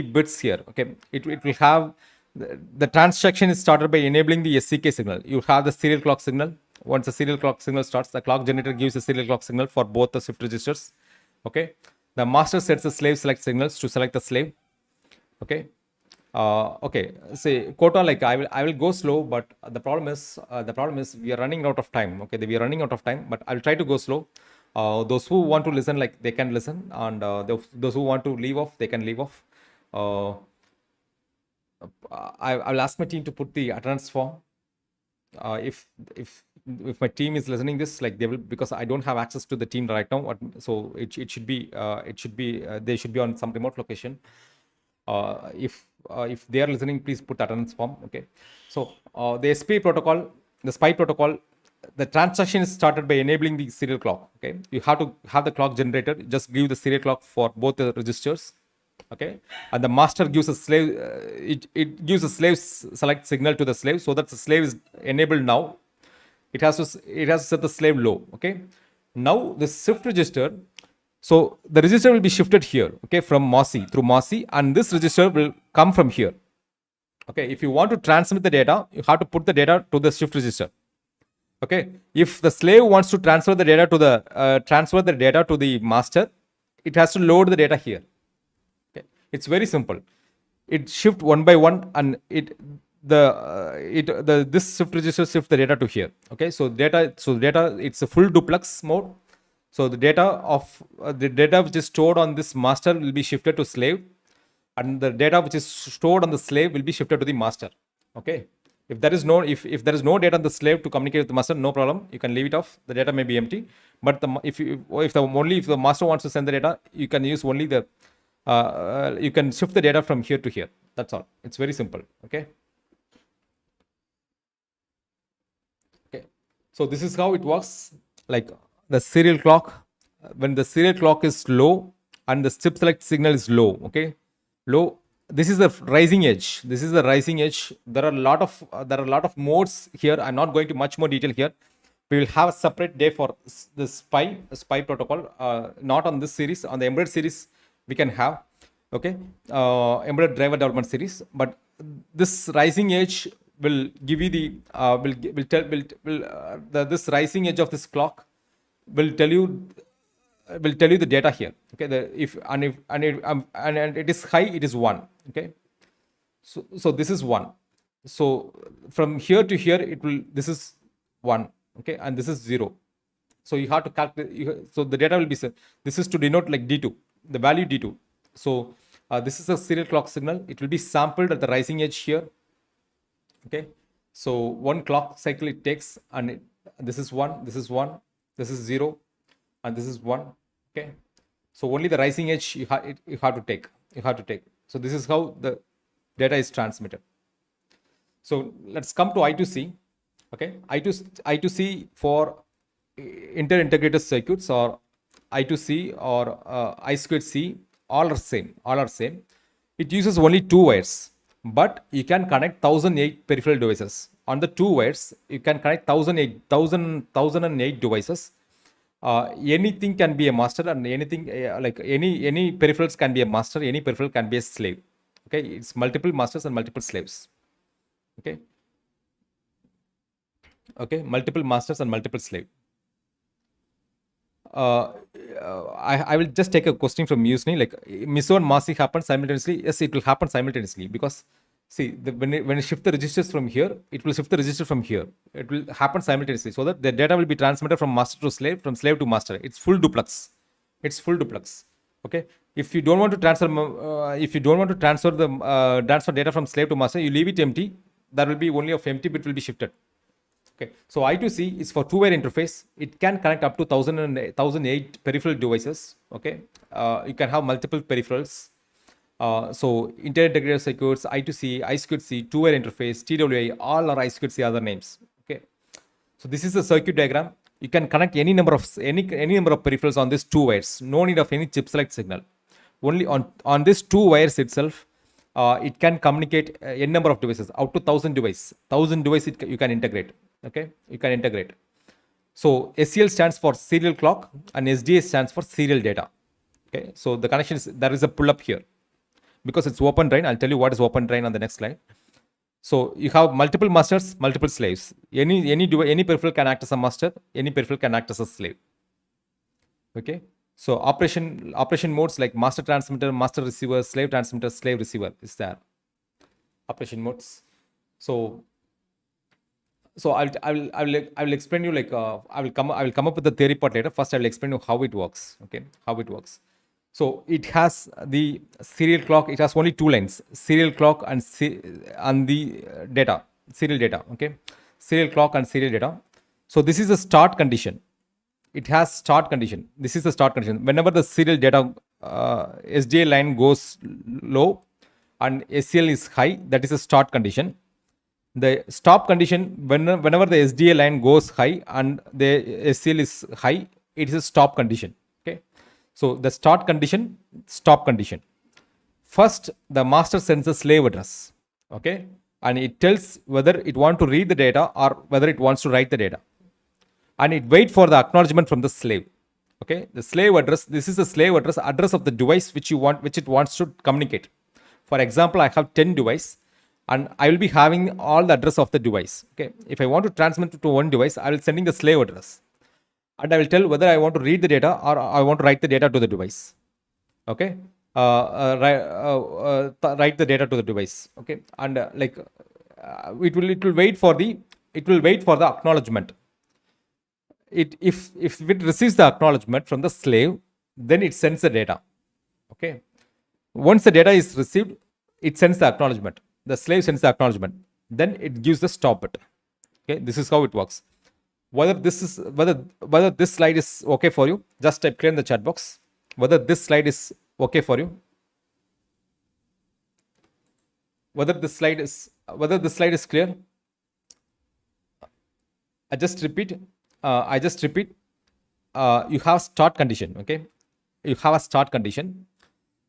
bits here. Okay, it will have the transaction is started by enabling the SCK signal. You have the serial clock signal. Once the serial clock signal starts, the clock generator gives a serial clock signal for both the shift registers. Okay, the master sets the slave select signals to select the slave. Okay. Okay, say quota, like I will go slow, but the problem is we are running out of time. Okay, we are running out of time, but I'll try to go slow. Those who want to listen, like they can listen, and those who want to leave off, they can leave off. I'll ask my team to put the attendance form. If my team is listening this, like they will, because I don't have access to the team right now, so it should be they should be on some remote location. If they are listening, please put attendance form. Okay, so the SPI protocol, the SPI protocol, the transaction is started by enabling the serial clock. Okay, you have to have the clock generator, just give the serial clock for both the registers. Okay, and the master gives a slave, it gives a slave select signal to the slave, so that the slave is enabled. Now it has to set the slave low. Okay, now the shift register, so the register will be shifted here. Okay, from MOSI through MOSI, and this register will come from here. Okay, if you want to transmit the data, you have to put the data to the shift register. Okay, if the slave wants to transfer the data to the master, it has to load the data here. Okay, it's very simple. It shift one by one, and this shift register shift the data to here. Okay, so data it's a full duplex mode. So the data which is stored on this master will be shifted to slave, and the data which is stored on the slave will be shifted to the master. Okay, if there is no data on the slave to communicate with the master, no problem, you can leave it off. The data may be empty, but if the master wants to send the data, you can use only the you can shift the data from here to here. That's all. It's very simple. Okay. Okay, so this is how it works. Like the serial clock, when the serial clock is low and the chip select signal is low. Okay, low, this is the rising edge. There are a lot of modes here. I'm not going to much more detail here. We will have a separate day for the SPI protocol, not on this series. On the embedded series we can have. Okay, embedded driver development series, but this rising edge will give you the this rising edge of this clock will tell you the data here. Okay, if it is high, it is 1. Okay, so this is 1. So from here to here, this is 1. Okay, and this is 0. So you have to calculate. So the data will be set. This is to denote like D2, the value D2. So this is a serial clock signal. It will be sampled at the rising edge here. Okay, so 1 clock cycle it takes, and this is 1, this is 1, this is 0, and this is 1. Okay, so only the rising edge you have to take. So this is how the data is transmitted. So let's come to I2C. Okay, I2C for inter-integrated circuits or I2C or I2C, all are same. All are same. It uses only two wires, but you can connect 1008 peripheral devices. On the two wires, you can connect 1008 devices. Anything can be a master, and anything like any peripherals can be a master. Any peripheral can be a slave. Okay, it's multiple masters and multiple slaves. Okay, multiple masters and multiple slave. I will just take a question from Musni, like MISO and MASI happen simultaneously. Yes, it will happen simultaneously because see, when you shift the registers from here, it will shift the register from here. It will happen simultaneously, so that the data will be transmitted from master to slave, from slave to master. It's full duplex. It's full duplex. Okay. If you don't want to transfer, transfer data from slave to master, you leave it empty. There will be only of empty bit will be shifted. Okay, so I2C is for two-way interface. It can connect up to 1008 peripheral devices. Okay, you can have multiple peripherals. So inter-integrated circuits, I2C, I2C, two-way interface, TWI, all are I2C other names. Okay, so this is the circuit diagram. You can connect any number of peripherals on these two wires. No need of any chip select signal. Only on these two wires itself, it can communicate n number of devices, out to 1000 devices. 1000 devices you can integrate. Okay, you can integrate. So SCL stands for serial clock and SDA stands for serial data. Okay, so the connection is, there is a pull up here because it's open drain. I'll tell you what is open drain on the next slide. So you have multiple masters, multiple slaves. Any peripheral can act as a master. Any peripheral can act as a slave. Okay. So operation modes like master transmitter, master receiver, slave transmitter, slave receiver is there. Operation modes. So I will explain you, like I will come up with the theory part later. First I will explain you how it works. Okay, how it works. So it has the serial clock. It has only two lines: serial clock and the data, serial data. Okay, serial clock and serial data. So this is a start condition. It has start condition. This is the start condition. Whenever the serial data SDA line goes low and SCL is high, that is a start condition. The stop condition, whenever the SDA line goes high and the SCL is high, it is a stop condition. Okay, so the start condition, stop condition. First, the master sends a slave address. Okay, and it tells whether it wants to read the data or whether it wants to write the data, and it waits for the acknowledgement from the slave. Okay, the slave address. This is the slave address of the device which it wants to communicate. For example, I have 10 devices. And I will be having all the address of the device. Okay, if I want to transmit to one device, I will sending the slave address, and I will tell whether I want to read the data or I want to write the data to the device. Okay, write the data to the device. Okay, and it will wait for the acknowledgement. If it receives the acknowledgement from the slave, then it sends the data. Okay, once the data is received, it sends the acknowledgement. The slave sends the acknowledgement, then it gives the stop bit. Okay, this is how it works. Whether this slide is okay for you, just type clear in the chat box. Whether this slide is okay for you. Whether this slide is clear. I just repeat. You have start condition. Okay, you have a start condition.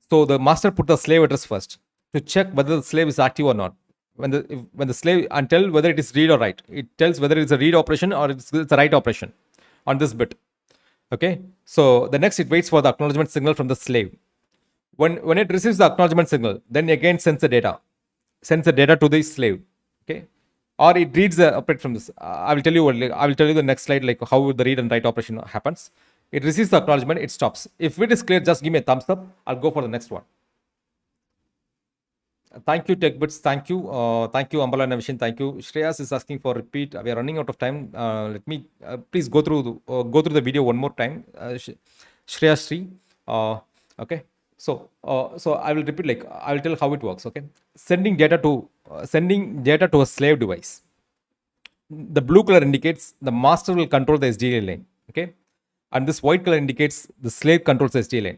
So the master put the slave address first to check whether the slave is active or not. When the slave, until whether it is read or write, it tells whether it's a read operation or it's a write operation on this bit. Okay, so the next it waits for the acknowledgement signal from the slave. When it receives the acknowledgement signal, then again sends the data to the slave. Okay, or it reads the operate from this. I will tell you the next slide, like how the read and write operation happens. It receives the acknowledgement, it stops. If it is clear, just give me a thumbs up. I'll go for the next one. Thank you, TechBits. Thank you, Ambala Navishin. Thank you. Shreyas is asking for repeat. We are running out of time. Let me please go through the video one more time. Shreyas Sri. Okay. So I will repeat. Like I will tell how it works. Okay. Sending data to a slave device. The blue color indicates the master will control the SDA lane. Okay. And this white color indicates the slave controls the SDA lane.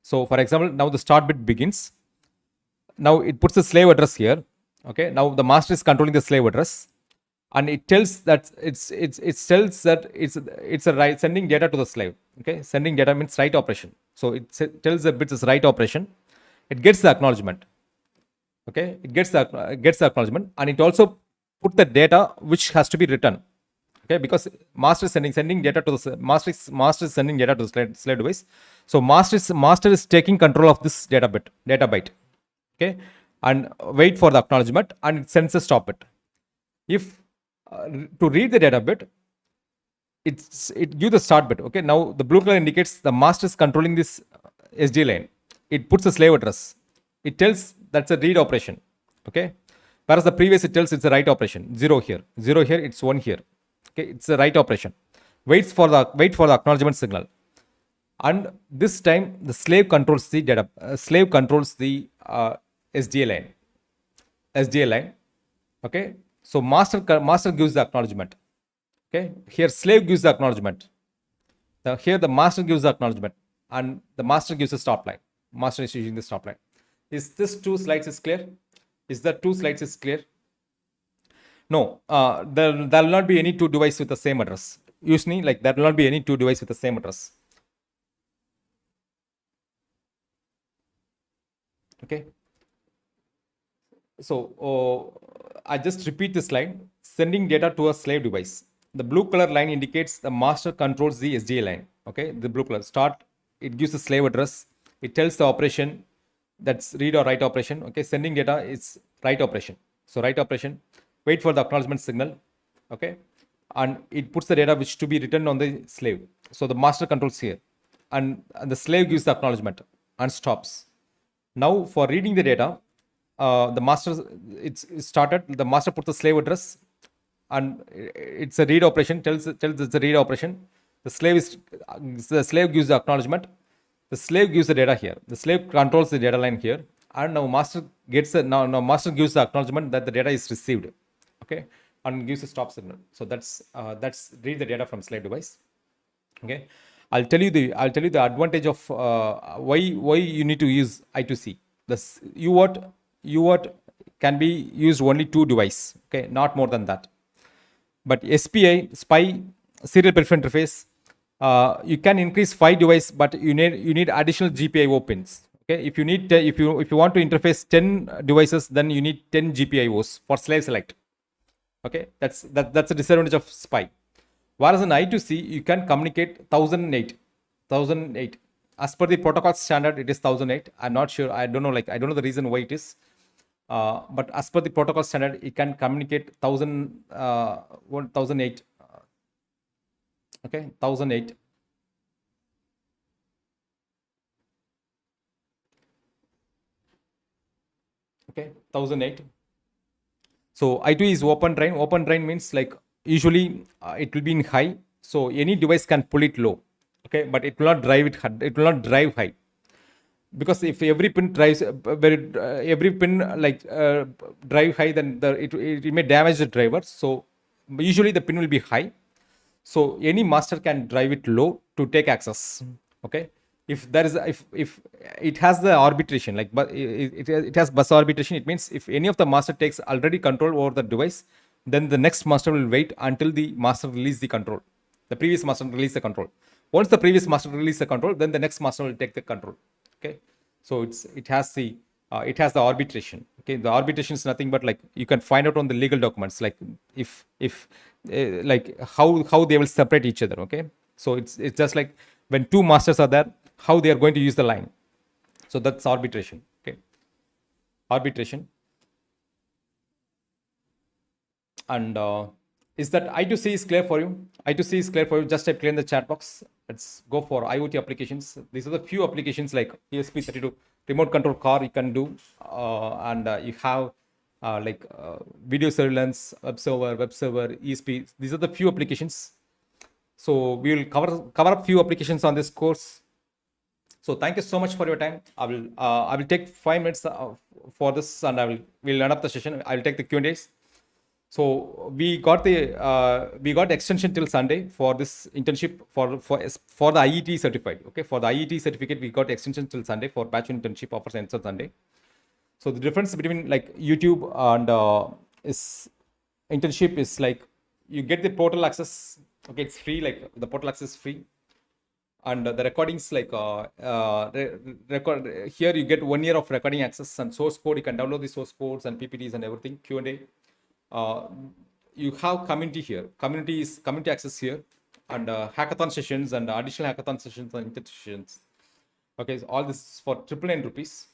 So for example, now the start bit begins. Now it puts the slave address here. Okay. Now the master is controlling the slave address. and it tells that it's a write, sending data to the slave. Okay, sending data means write operation. So it tells the bits is write operation. It gets the acknowledgement. Okay, it gets the acknowledgement, and it also put the data which has to be written. Okay, because master is sending data to the master is sending data to the slave device. So master is taking control of this data byte. Okay, and wait for the acknowledgement, and it sends a stop bit. If to read the data bit, it gives the start bit. Okay, now the blue color indicates the master is controlling this SD line. It puts a slave address. It tells that's a read operation. Okay, whereas the previous it tells it's a write operation. 0 here, it's 1 here. Okay, it's a write operation. Wait for the acknowledgement signal, and this time the slave controls the data. Slave controls the SDA line. Okay, so master gives the acknowledgement. Okay, here slave gives the acknowledgement. Now here the master gives the acknowledgement, and the master gives a stop line. Master is using the stop line. Is this 2 slides is clear? Is that 2 slides is clear? No, there will not be any 2 devices with the same address. Usually, like there will not be any 2 devices with the same address. Okay. So I just repeat this line: sending data to a slave device. The blue color line indicates the master controls the SDA line. Okay, the blue color start. It gives the slave address. It tells the operation, that's read or write operation. Okay, sending data is write operation. So write operation. Wait for the acknowledgement signal. Okay, and it puts the data which to be written on the slave. So the master controls here, and the slave gives the acknowledgement and stops. Now for reading the data, the master it's started. The master puts the slave address, and it's a read operation. Tells it's a read operation. The slave gives the acknowledgement. The slave gives the data here. The slave controls the data line here, and now master gets now master gives the acknowledgement that the data is received. Okay, and gives a stop signal. So that's read the data from slave device. Okay, I'll tell you the advantage of why you need to use I2C. This Uart can be used only 2 device. Okay, not more than that. But SPI serial preference interface, you can increase 5 device, but you need additional GPIO pins. Okay, if you want to interface 10 devices, then you need 10 GPIOs for slave select. Okay, that's a disadvantage of SPI. Whereas in I2C, you can communicate 1008. As per the protocol standard, it is 1008. I'm not sure. I don't know the reason why it is. But as per the protocol standard, it can communicate 1008. Okay, 1008. Okay, 1008. So I2 is open drain. Open drain means like usually it will be in high. So any device can pull it low. Okay, but it will not drive it. It will not drive high. Because if every pin drives every pin drive high, then it may damage the driver. So usually the pin will be high. So any master can drive it low to take access. Okay, if there is if it has the arbitration, like but it has bus arbitration, it means if any of the master takes already control over the device, then the next master will wait until the master release the control. The previous master release the control. Once the previous master release the control, then the next master will take the control. Okay, so it has the arbitration. Okay, the arbitration is nothing but like you can find out on the legal documents, like if like how they will separate each other. Okay, so it's just like when 2 masters are there, how they are going to use the line. So that's arbitration. Okay, arbitration. And is that I2C is clear for you? I2C is clear for you. Just type clear in the chat box. Let's go for IoT applications. These are the few applications like ESP32 remote control car you can do, and you have video surveillance, web server, ESP. These are the few applications. So we will cover up few applications on this course. So thank you so much for your time. I will take 5 minutes for this, and we'll end up the session. I will take the Q&As. So we got the extension till Sunday for this internship for the IET certified. Okay, for the IET certificate, we got extension till Sunday for batch internship offers until Sunday. So the difference between like YouTube and is internship is like you get the portal access. Okay, it's free. Like the portal access is free, and the recordings like record here you get 1 year of recording access and source code. You can download the source codes and PPTs and everything. Q&A. You have community here. Community access here, and hackathon sessions and additional hackathon sessions and inter sessions. Okay, so all this for ₹999.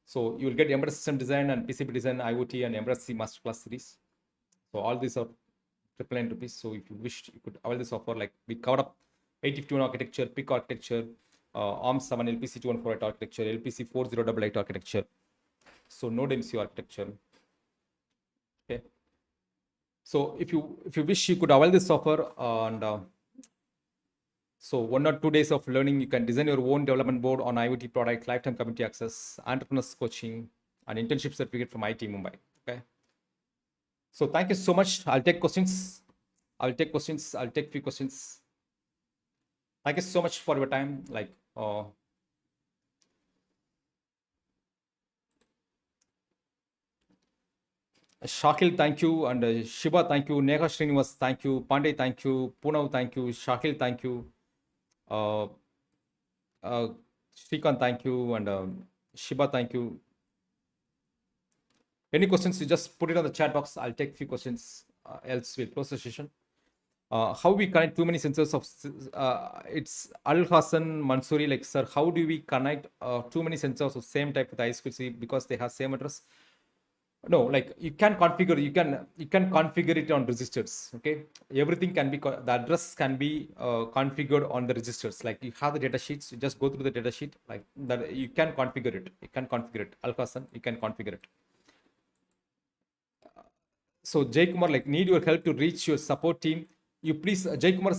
So you will get embedded system design and PCB design, IoT and embedded C masterclass series. So all these are ₹999. So if you wish, you could avail this offer. Like we covered up 851 architecture, PIC architecture, ARM7, LPC 2148 architecture, LPC 4088 architecture. So Nodemcu architecture. Okay. So if you wish, you could avail this offer, and so 1 or 2 days of learning, you can design your own development board on IoT product, lifetime community access, entrepreneurs coaching, and internship certificate from IIT Mumbai. Okay. So thank you so much. I'll take questions. I'll take few questions. Thank you so much for your time. Like, Shakil, thank you, and Shiba, thank you, Neha Srinivas, thank you, Pandey, thank you, Punav, thank you, Shakil, thank you, Shrikant, thank you, and Shiba, thank you. Any questions, you just put it on the chat box. I'll take few questions, else we'll close the session. How we connect too many sensors of it's Al Hassan Mansoori, like, sir, how do we connect too many sensors of same type with I2C because they have same address? No, like you can configure, you can configure it on registers. Okay, everything can be, the address can be configured on the registers. Like you have the data sheets, you just go through the data sheet, like that. You can configure it. Al Hassan, you can configure it. So Jay Kumar, like, need your help to reach your support team. You please, Jay Kumar,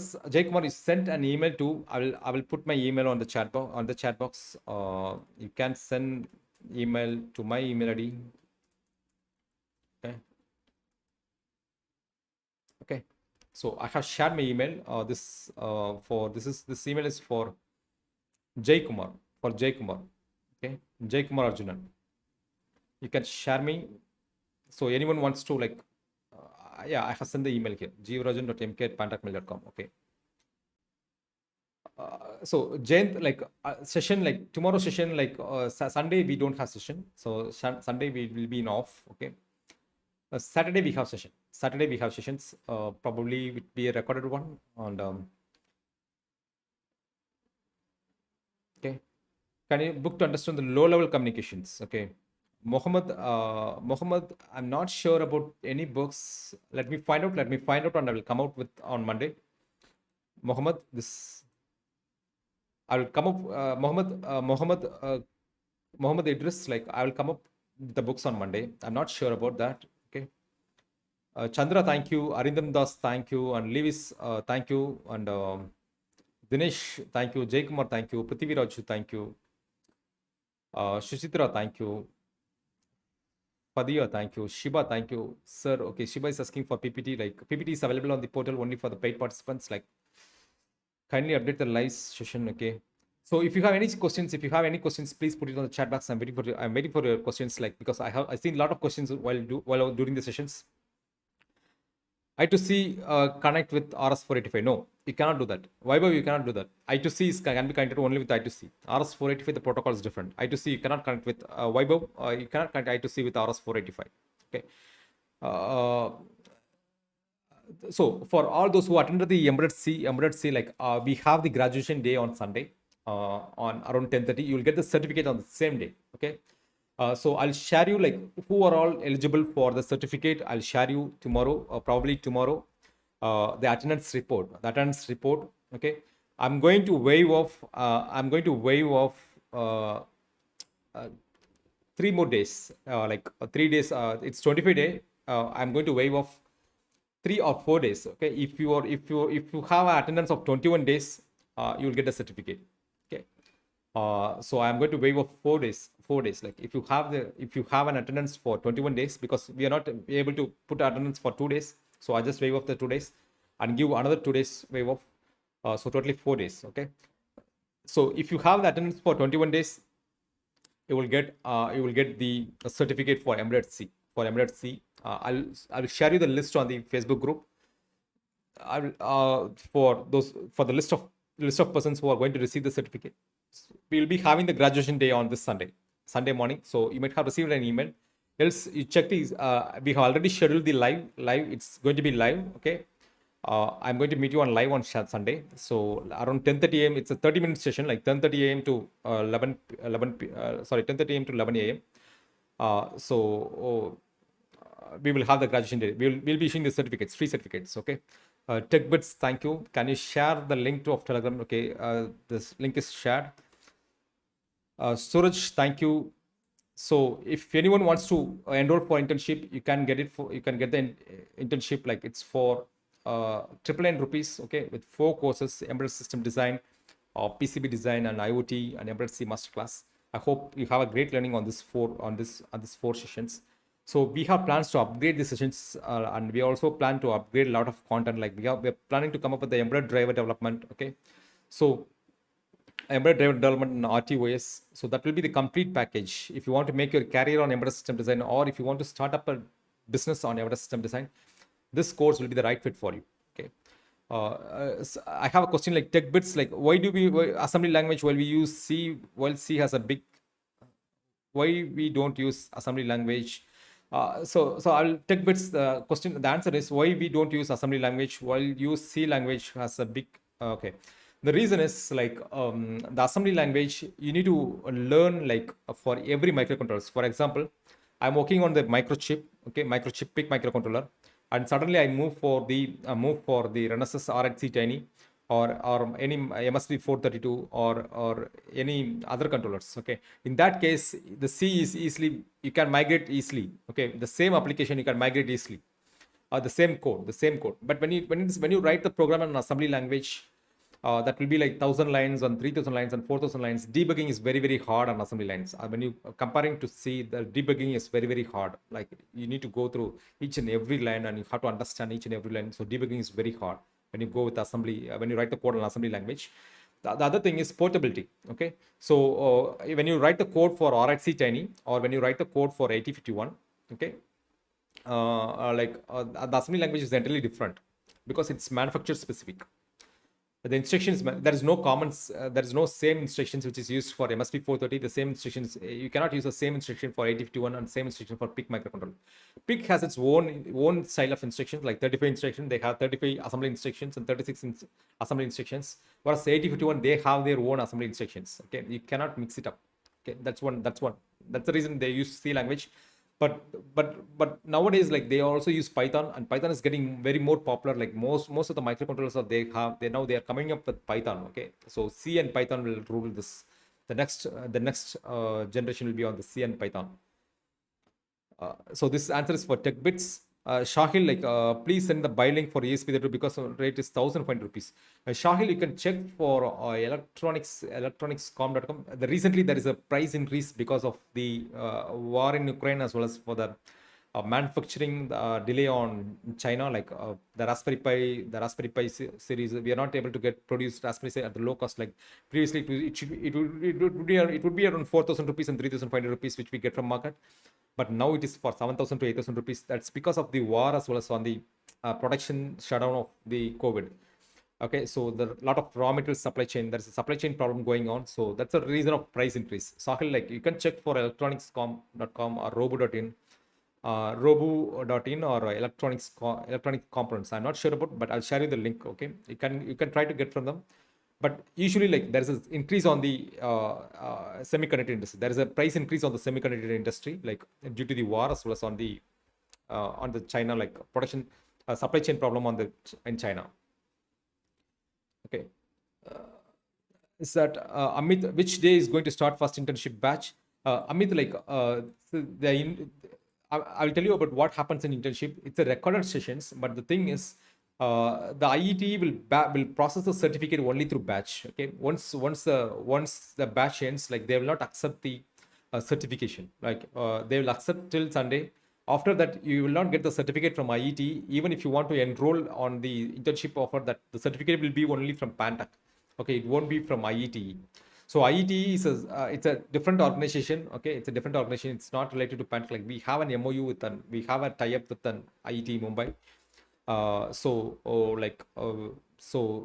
you sent an email to. I will put my email on the chat box. You can send email to my email ID. Okay. So I have shared my email. This email is for Jay Kumar. Okay, Jay Kumar Arjunan. You can share me. So anyone wants to, like, yeah, I have sent the email here. Jeevarajan.mk@pantech.com. Okay. So Jayant, like session, like tomorrow session, like Sunday we don't have session. So Sunday we will be in off. Okay. Saturday we have session. Saturday we have sessions. Probably it be a recorded one. And okay, can you book to understand the low-level communications? Okay, Mohammed, I'm not sure about any books. Let me find out. And I will come out with on Monday. Mohammed, this I will come up. Mohammed Idris, like I will come up with the books on Monday. I'm not sure about that. Okay. Chandra, thank you. Arindam Das, thank you. And Lewis, thank you. And Dinesh, thank you. Jay Kumar, thank you. Prithvi Raju, thank you. Shuchitra, thank you. Padilla, thank you. Shiba, thank you. Sir, okay, Shiba is asking for PPT. Like, PPT is available on the portal only for the paid participants. Like, kindly update the live session. Okay. So if you have any questions, please put it on the chat box. I'm waiting for your questions. Like, because I've seen a lot of questions while during the sessions. I2C connect with RS485. No, you cannot do that. Vaibhav, you cannot do that. I2C can be connected only with I2C. RS485, the protocol is different. I2C, you cannot connect with Vaibhav. You cannot connect I2C with RS485. Okay. So for all those who attended the Embedded C, like we have the graduation day on Sunday on around 10:30. You will get the certificate on the same day. Okay. So I'll share you, like, who are all eligible for the certificate. I'll share you tomorrow, probably tomorrow, the attendance report. Okay. I'm going to waive off. 3 more days. 3 days. It's 25 days. I'm going to waive off 3 or 4 days. Okay. If you have an attendance of 21 days, you will get a certificate. Okay. So I'm going to waive off 4 days. Like if you have an attendance for 21 days, because we are not able to put attendance for 2 days, so I just waive off the 2 days and give another 2 days waive off. So totally 4 days. Okay. So if you have the attendance for 21 days, you will get the certificate for Embedded C. I'll share you the list on the Facebook group. I will for the list of persons who are going to receive the certificate. We'll be having the graduation day on this Sunday morning. So you might have received an email. Else you check these. We have already scheduled the live. It's going to be live. Okay. I'm going to meet you on live on Sunday. So around 10:30 a.m. It's a 30-minute session, like 10:30 a.m. to 10:30 a.m. to 11 a.m. We will have the graduation day. We'll be issuing the certificates, free certificates. Okay. TechBits, thank you. Can you share the link to of Telegram? Okay. This link is shared. Suraj, thank you. So if anyone wants to enroll for internship, you can get the internship, like it's for 999 rupees, okay, with 4 courses: embedded system design, PCB design, and IoT and embedded C masterclass. I hope you have a great learning on this 4 sessions. So we have plans to upgrade the sessions, and we also plan to upgrade a lot of content. Like we're planning to come up with the embedded driver development. Okay, so embedded driver development in RTOS. So that will be the complete package. If you want to make your career on embedded system design, or if you want to start up a business on embedded system design, this course will be the right fit for you. Okay. So I have a question like TechBits, like why assembly language while we use C, while C has a big, why we don't use assembly language? So I'll TechBits, the question, the answer is why we don't use assembly language while use C language has a big, okay. The reason is like the assembly language, you need to learn like for every microcontrollers. For example, I'm working on the microchip, okay, PIC microcontroller, and suddenly I move for the Renesas RHC Tiny or any MSP432 or any other controllers. Okay, in that case, the C is easily, you can migrate easily. Okay, the same application you can migrate easily. The same code. But when you write the program in an assembly language, that will be like 1,000 lines and 3,000 lines and 4,000 lines. Debugging is very, very hard on assembly lines. When you comparing to C, the debugging is very, very hard. Like you need to go through each and every line and you have to understand each and every line. So debugging is very hard when you go with assembly, when you write the code on assembly language. The other thing is portability. Okay, so when you write the code for RHC Tiny or when you write the code for 8051, okay, the assembly language is entirely different because it's manufacturer specific. The instructions, there is no same instructions which is used for MSP430. The same instructions, you cannot use the same instruction for 8051 and same instruction for PIC microcontroller. PIC has its own style of instructions, like 35 instructions. They have 35 assembly instructions and 36 assembly instructions. Whereas 8051, they have their own assembly instructions. Okay, you cannot mix it up. Okay, that's the reason they use C language. But nowadays, like they also use Python, and Python is getting very more popular. Like most of the microcontrollers they are coming up with Python. Okay, so C and Python will rule this. The next generation will be on the C and Python. So this answer is for TechBits. Shahil, like please send the buy link for ESP32 because the rate is 1,005 rupees. Shahil, you can check for electronicscom.com. Recently there is a price increase because of the war in Ukraine, as well as for the manufacturing delay on China. Like the Raspberry Pi series, we are not able to get produced Raspberry Pi at the low cost. Like previously, it would be around 4,000 rupees and 3,500 rupees, which we get from market. But now it is for 7,000 to 8,000 rupees. That's because of the war, as well as on the production shutdown of the COVID. Okay, so there are a lot of raw material supply chain. There's a supply chain problem going on. So that's a reason of price increase. Sahil, like you can check for electronicscom.com or robo.in. Robo.in or electronic components. I'm not sure about, but I'll share you the link. Okay, you can try to get from them. But usually, like there is an increase on the semiconductor industry. There is a price increase on the semiconductor industry, like due to the war, as well as on the China, like production supply chain problem in China. Okay, is that Amit? Which day is going to start first internship batch? Amit, like I'll tell you about what happens in internship. It's a recorded sessions, but the thing is, the IET will process the certificate only through batch. Okay, once the batch ends, like they will not accept the certification. Like they will accept till Sunday. After that, you will not get the certificate from IET. Even if you want to enroll on the internship offer, that the certificate will be only from Pantech. Okay, it won't be from IET. So IET is it's a different organization. Okay, it's a different organization. It's not related to Pantech. Like we have an MOU with we have a tie-up with an IET Mumbai. So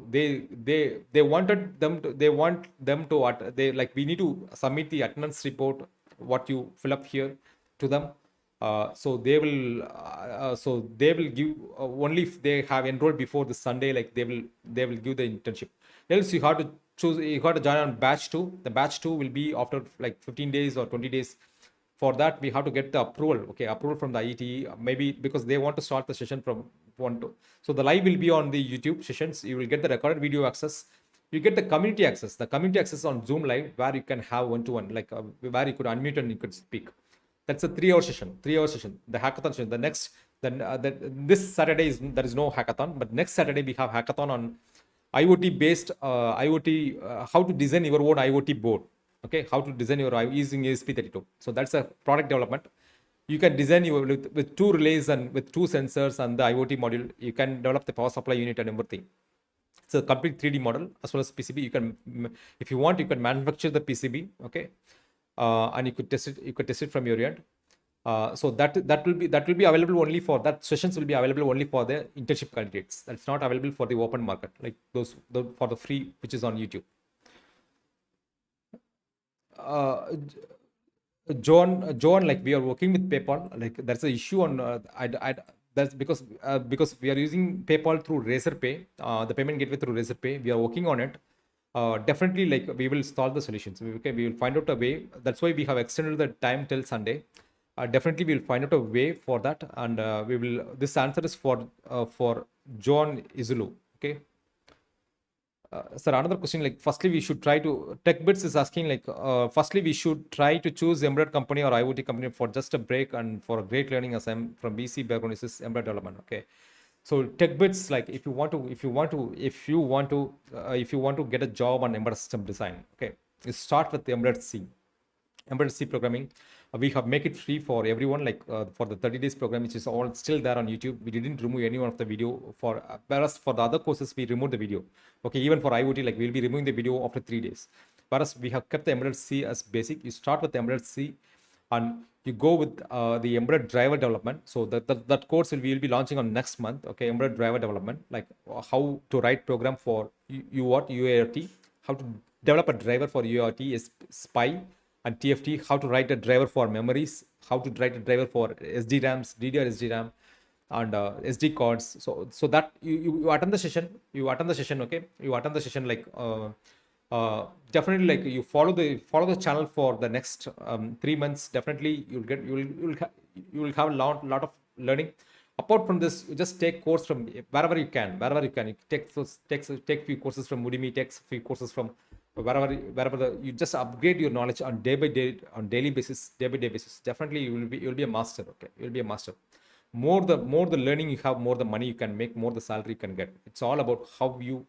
they wanted them to, they like, we need to submit the attendance report what you fill up here to them. So they will give only if they have enrolled before the Sunday, like they will give the internship. Else you have to choose, you got to join on batch 2. The batch 2 will be after like 15 days or 20 days. For that we have to get the approval, okay, approval from the IET, maybe because they want to start the session from 1 to. So the live will be on the YouTube sessions. You will get the recorded video access. You get the community access. The community access on Zoom Live, where you can have one-to-one, like where you could unmute and you could speak. That's a 3-hour session. 3-hour session. The hackathon session. The next, this Saturday there is no hackathon, but next Saturday we have hackathon on IoT based how to design your own IoT board. Okay, how to design your using Esp32. So that's a product development. You can design your with 2 relays and with 2 sensors and the IoT module. You can develop the power supply unit and everything. It's a complete 3D model as well as PCB. You can, if you want, you can manufacture the PCB. Okay, and you could test it. You could test it from your end. So that will be available only for that. Sessions will be available only for the internship candidates. That's not available for the open market, like for the free, which is on YouTube. John, like we are working with PayPal. Like there's an issue on that's because we are using PayPal through Razorpay, the payment gateway through Razorpay. We are working on it. Definitely, like we will solve the solutions. We will find out a way. That's why we have extended the time till Sunday. Definitely, we will find out a way for that, and we will. This answer is for John Izulu. Okay. Sir, another question, like firstly we should try to, TechBits is asking, like firstly we should try to choose embedded company or IoT company for just a break and for a great learning, as I'm from BC background, this is embedded development. Okay, so TechBits, like if you want to get a job on embedded system design, okay, you start with the embedded C programming. We have make it free for everyone, like for the 30 days program, which is all still there on YouTube. We didn't remove any one of the video for, whereas for the other courses we removed the video. Okay, even for IoT, like we'll be removing the video after 3 days. Whereas we have kept the embedded C as basic. You start with the embedded C and you go with the embedded driver development. So that course will be launching on next month. Okay, embedded driver development, like how to write program for UART, how to develop a driver for UART, SPI, and TFT, how to write a driver for memories, how to write a driver for SDRAMs, DDR SDRAM, and SD cards. So that you attend the session. Okay, you attend the session, like definitely, like you follow the channel for the next 3 months. Definitely you will have a lot of learning. Apart from this, you just take course from wherever you can. You take few courses from Udemy, take few courses from wherever you just upgrade your knowledge on day by day basis. Definitely you'll be a master. Okay, you'll be a master. More the learning you have, more the money you can make, more the salary you can get. It's all about how you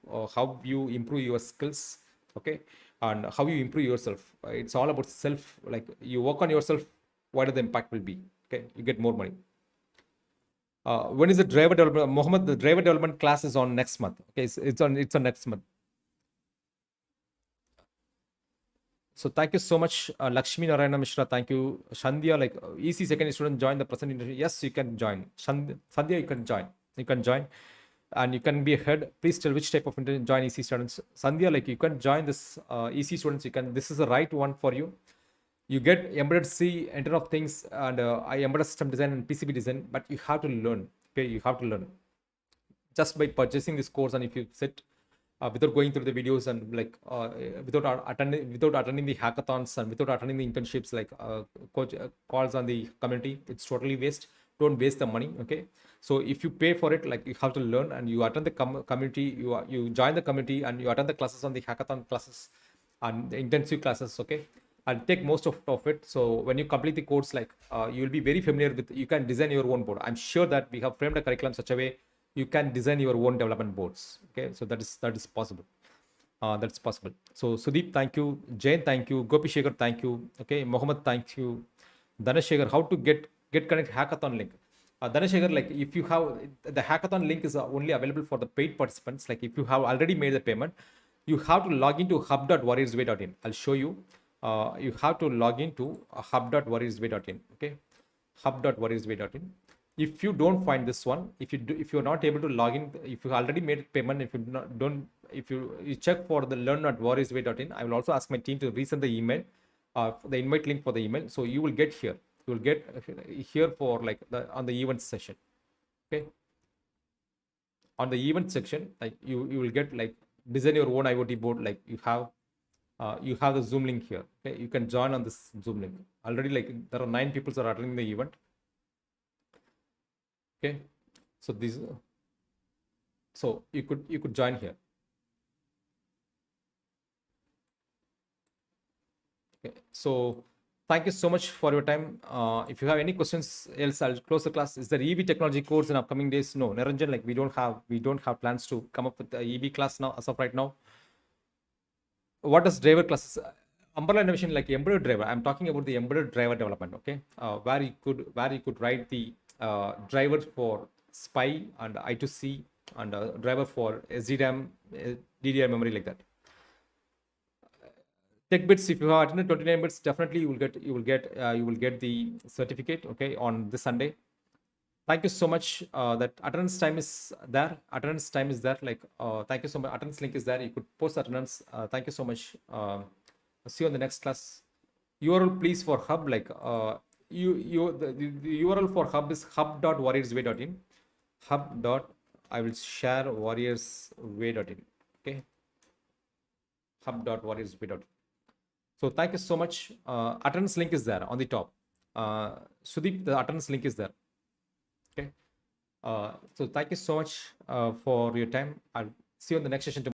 improve your skills. Okay, and how you improve yourself. It's all about self, like you work on yourself, whatever the impact will be. Okay, you get more money. When is the driver development, Mohammed? The driver development class is on next month. Okay, it's on next month. So thank you so much, Lakshmi Narayana Mishra. Thank you, Shandhya. Like EC second student join the present interview. Yes, you can join. Sandhya, you can join. And you can be a head. Please tell which type of interview join EC students. Sandhya, like you can join this EC students. This is the right one for you. You get embedded C, Internet of Things, and embedded system design and PCB design. But you have to learn. Okay, you have to learn just by purchasing this course, and if you sit. Without going through the videos and like without attending the hackathons and without attending the internships, like coach calls on the community, it's totally waste. Don't waste the money. Okay, so if you pay for it, like you have to learn and you attend the community, you join the community and you attend the classes on the hackathon classes and the intensive classes. Okay, and take most of it. So when you complete the course, like you will be very familiar with, you can design your own board. I'm sure that we have framed a curriculum such a way you can design your own development boards. Okay, so that is possible. That's possible. So Sudeep, thank you. Jain, thank you. Gopi Shekhar, thank you. Okay, Mohammed, thank you. Dhanesh Shekhar, how to get connect hackathon link. Dhanesh Shekhar, like if you have the hackathon link is only available for the paid participants. Like if you have already made the payment, you have to log into hub.warriorsway.in. I'll show you. You have to log into hub.warriorsway.in. Okay, hub.warriorsway.in. If you don't find this one, if you're not able to log in, if you already made payment, if you not, don't, if you check for the learn.warriorsway.in, I will also ask my team to resend the email, the invite link for the email. So you will get here. You will get here for like on the event session. Okay, on the event section, like you will get like design your own IoT board. Like you have the Zoom link here. Okay, you can join on this Zoom link. Already, like there are 9 people are attending the event. Okay, so these, so you could join here. Okay, so thank you so much for your time. If you have any questions, else I'll close the class. Is there EV technology course in upcoming days? No, Niranjan, like we don't have plans to come up with the EV class now as of right now. What is driver classes? Umbrella innovation, like embedded driver. I'm talking about the embedded driver development. Okay, where you could write the drivers for SPI and I2C and driver for SDRAM, DDR memory, like that. Tech bits, if you have attended 29 bits, definitely you will get the certificate. Okay, on this Sunday. Thank you so much. That attendance time is there. Attendance time is there. Like, thank you so much. Attendance link is there. You could post attendance. Thank you so much. See you on the next class. URL please for hub. Like, the URL for hub is hub.warriorsway.in. Hub dot. I will share warriorsway.in. Okay. Hub.warriorsway.in. So thank you so much. Attendance link is there on the top. Sudeep, the attendance link is there. Okay. So thank you so much for your time. I'll see you on the next session tomorrow.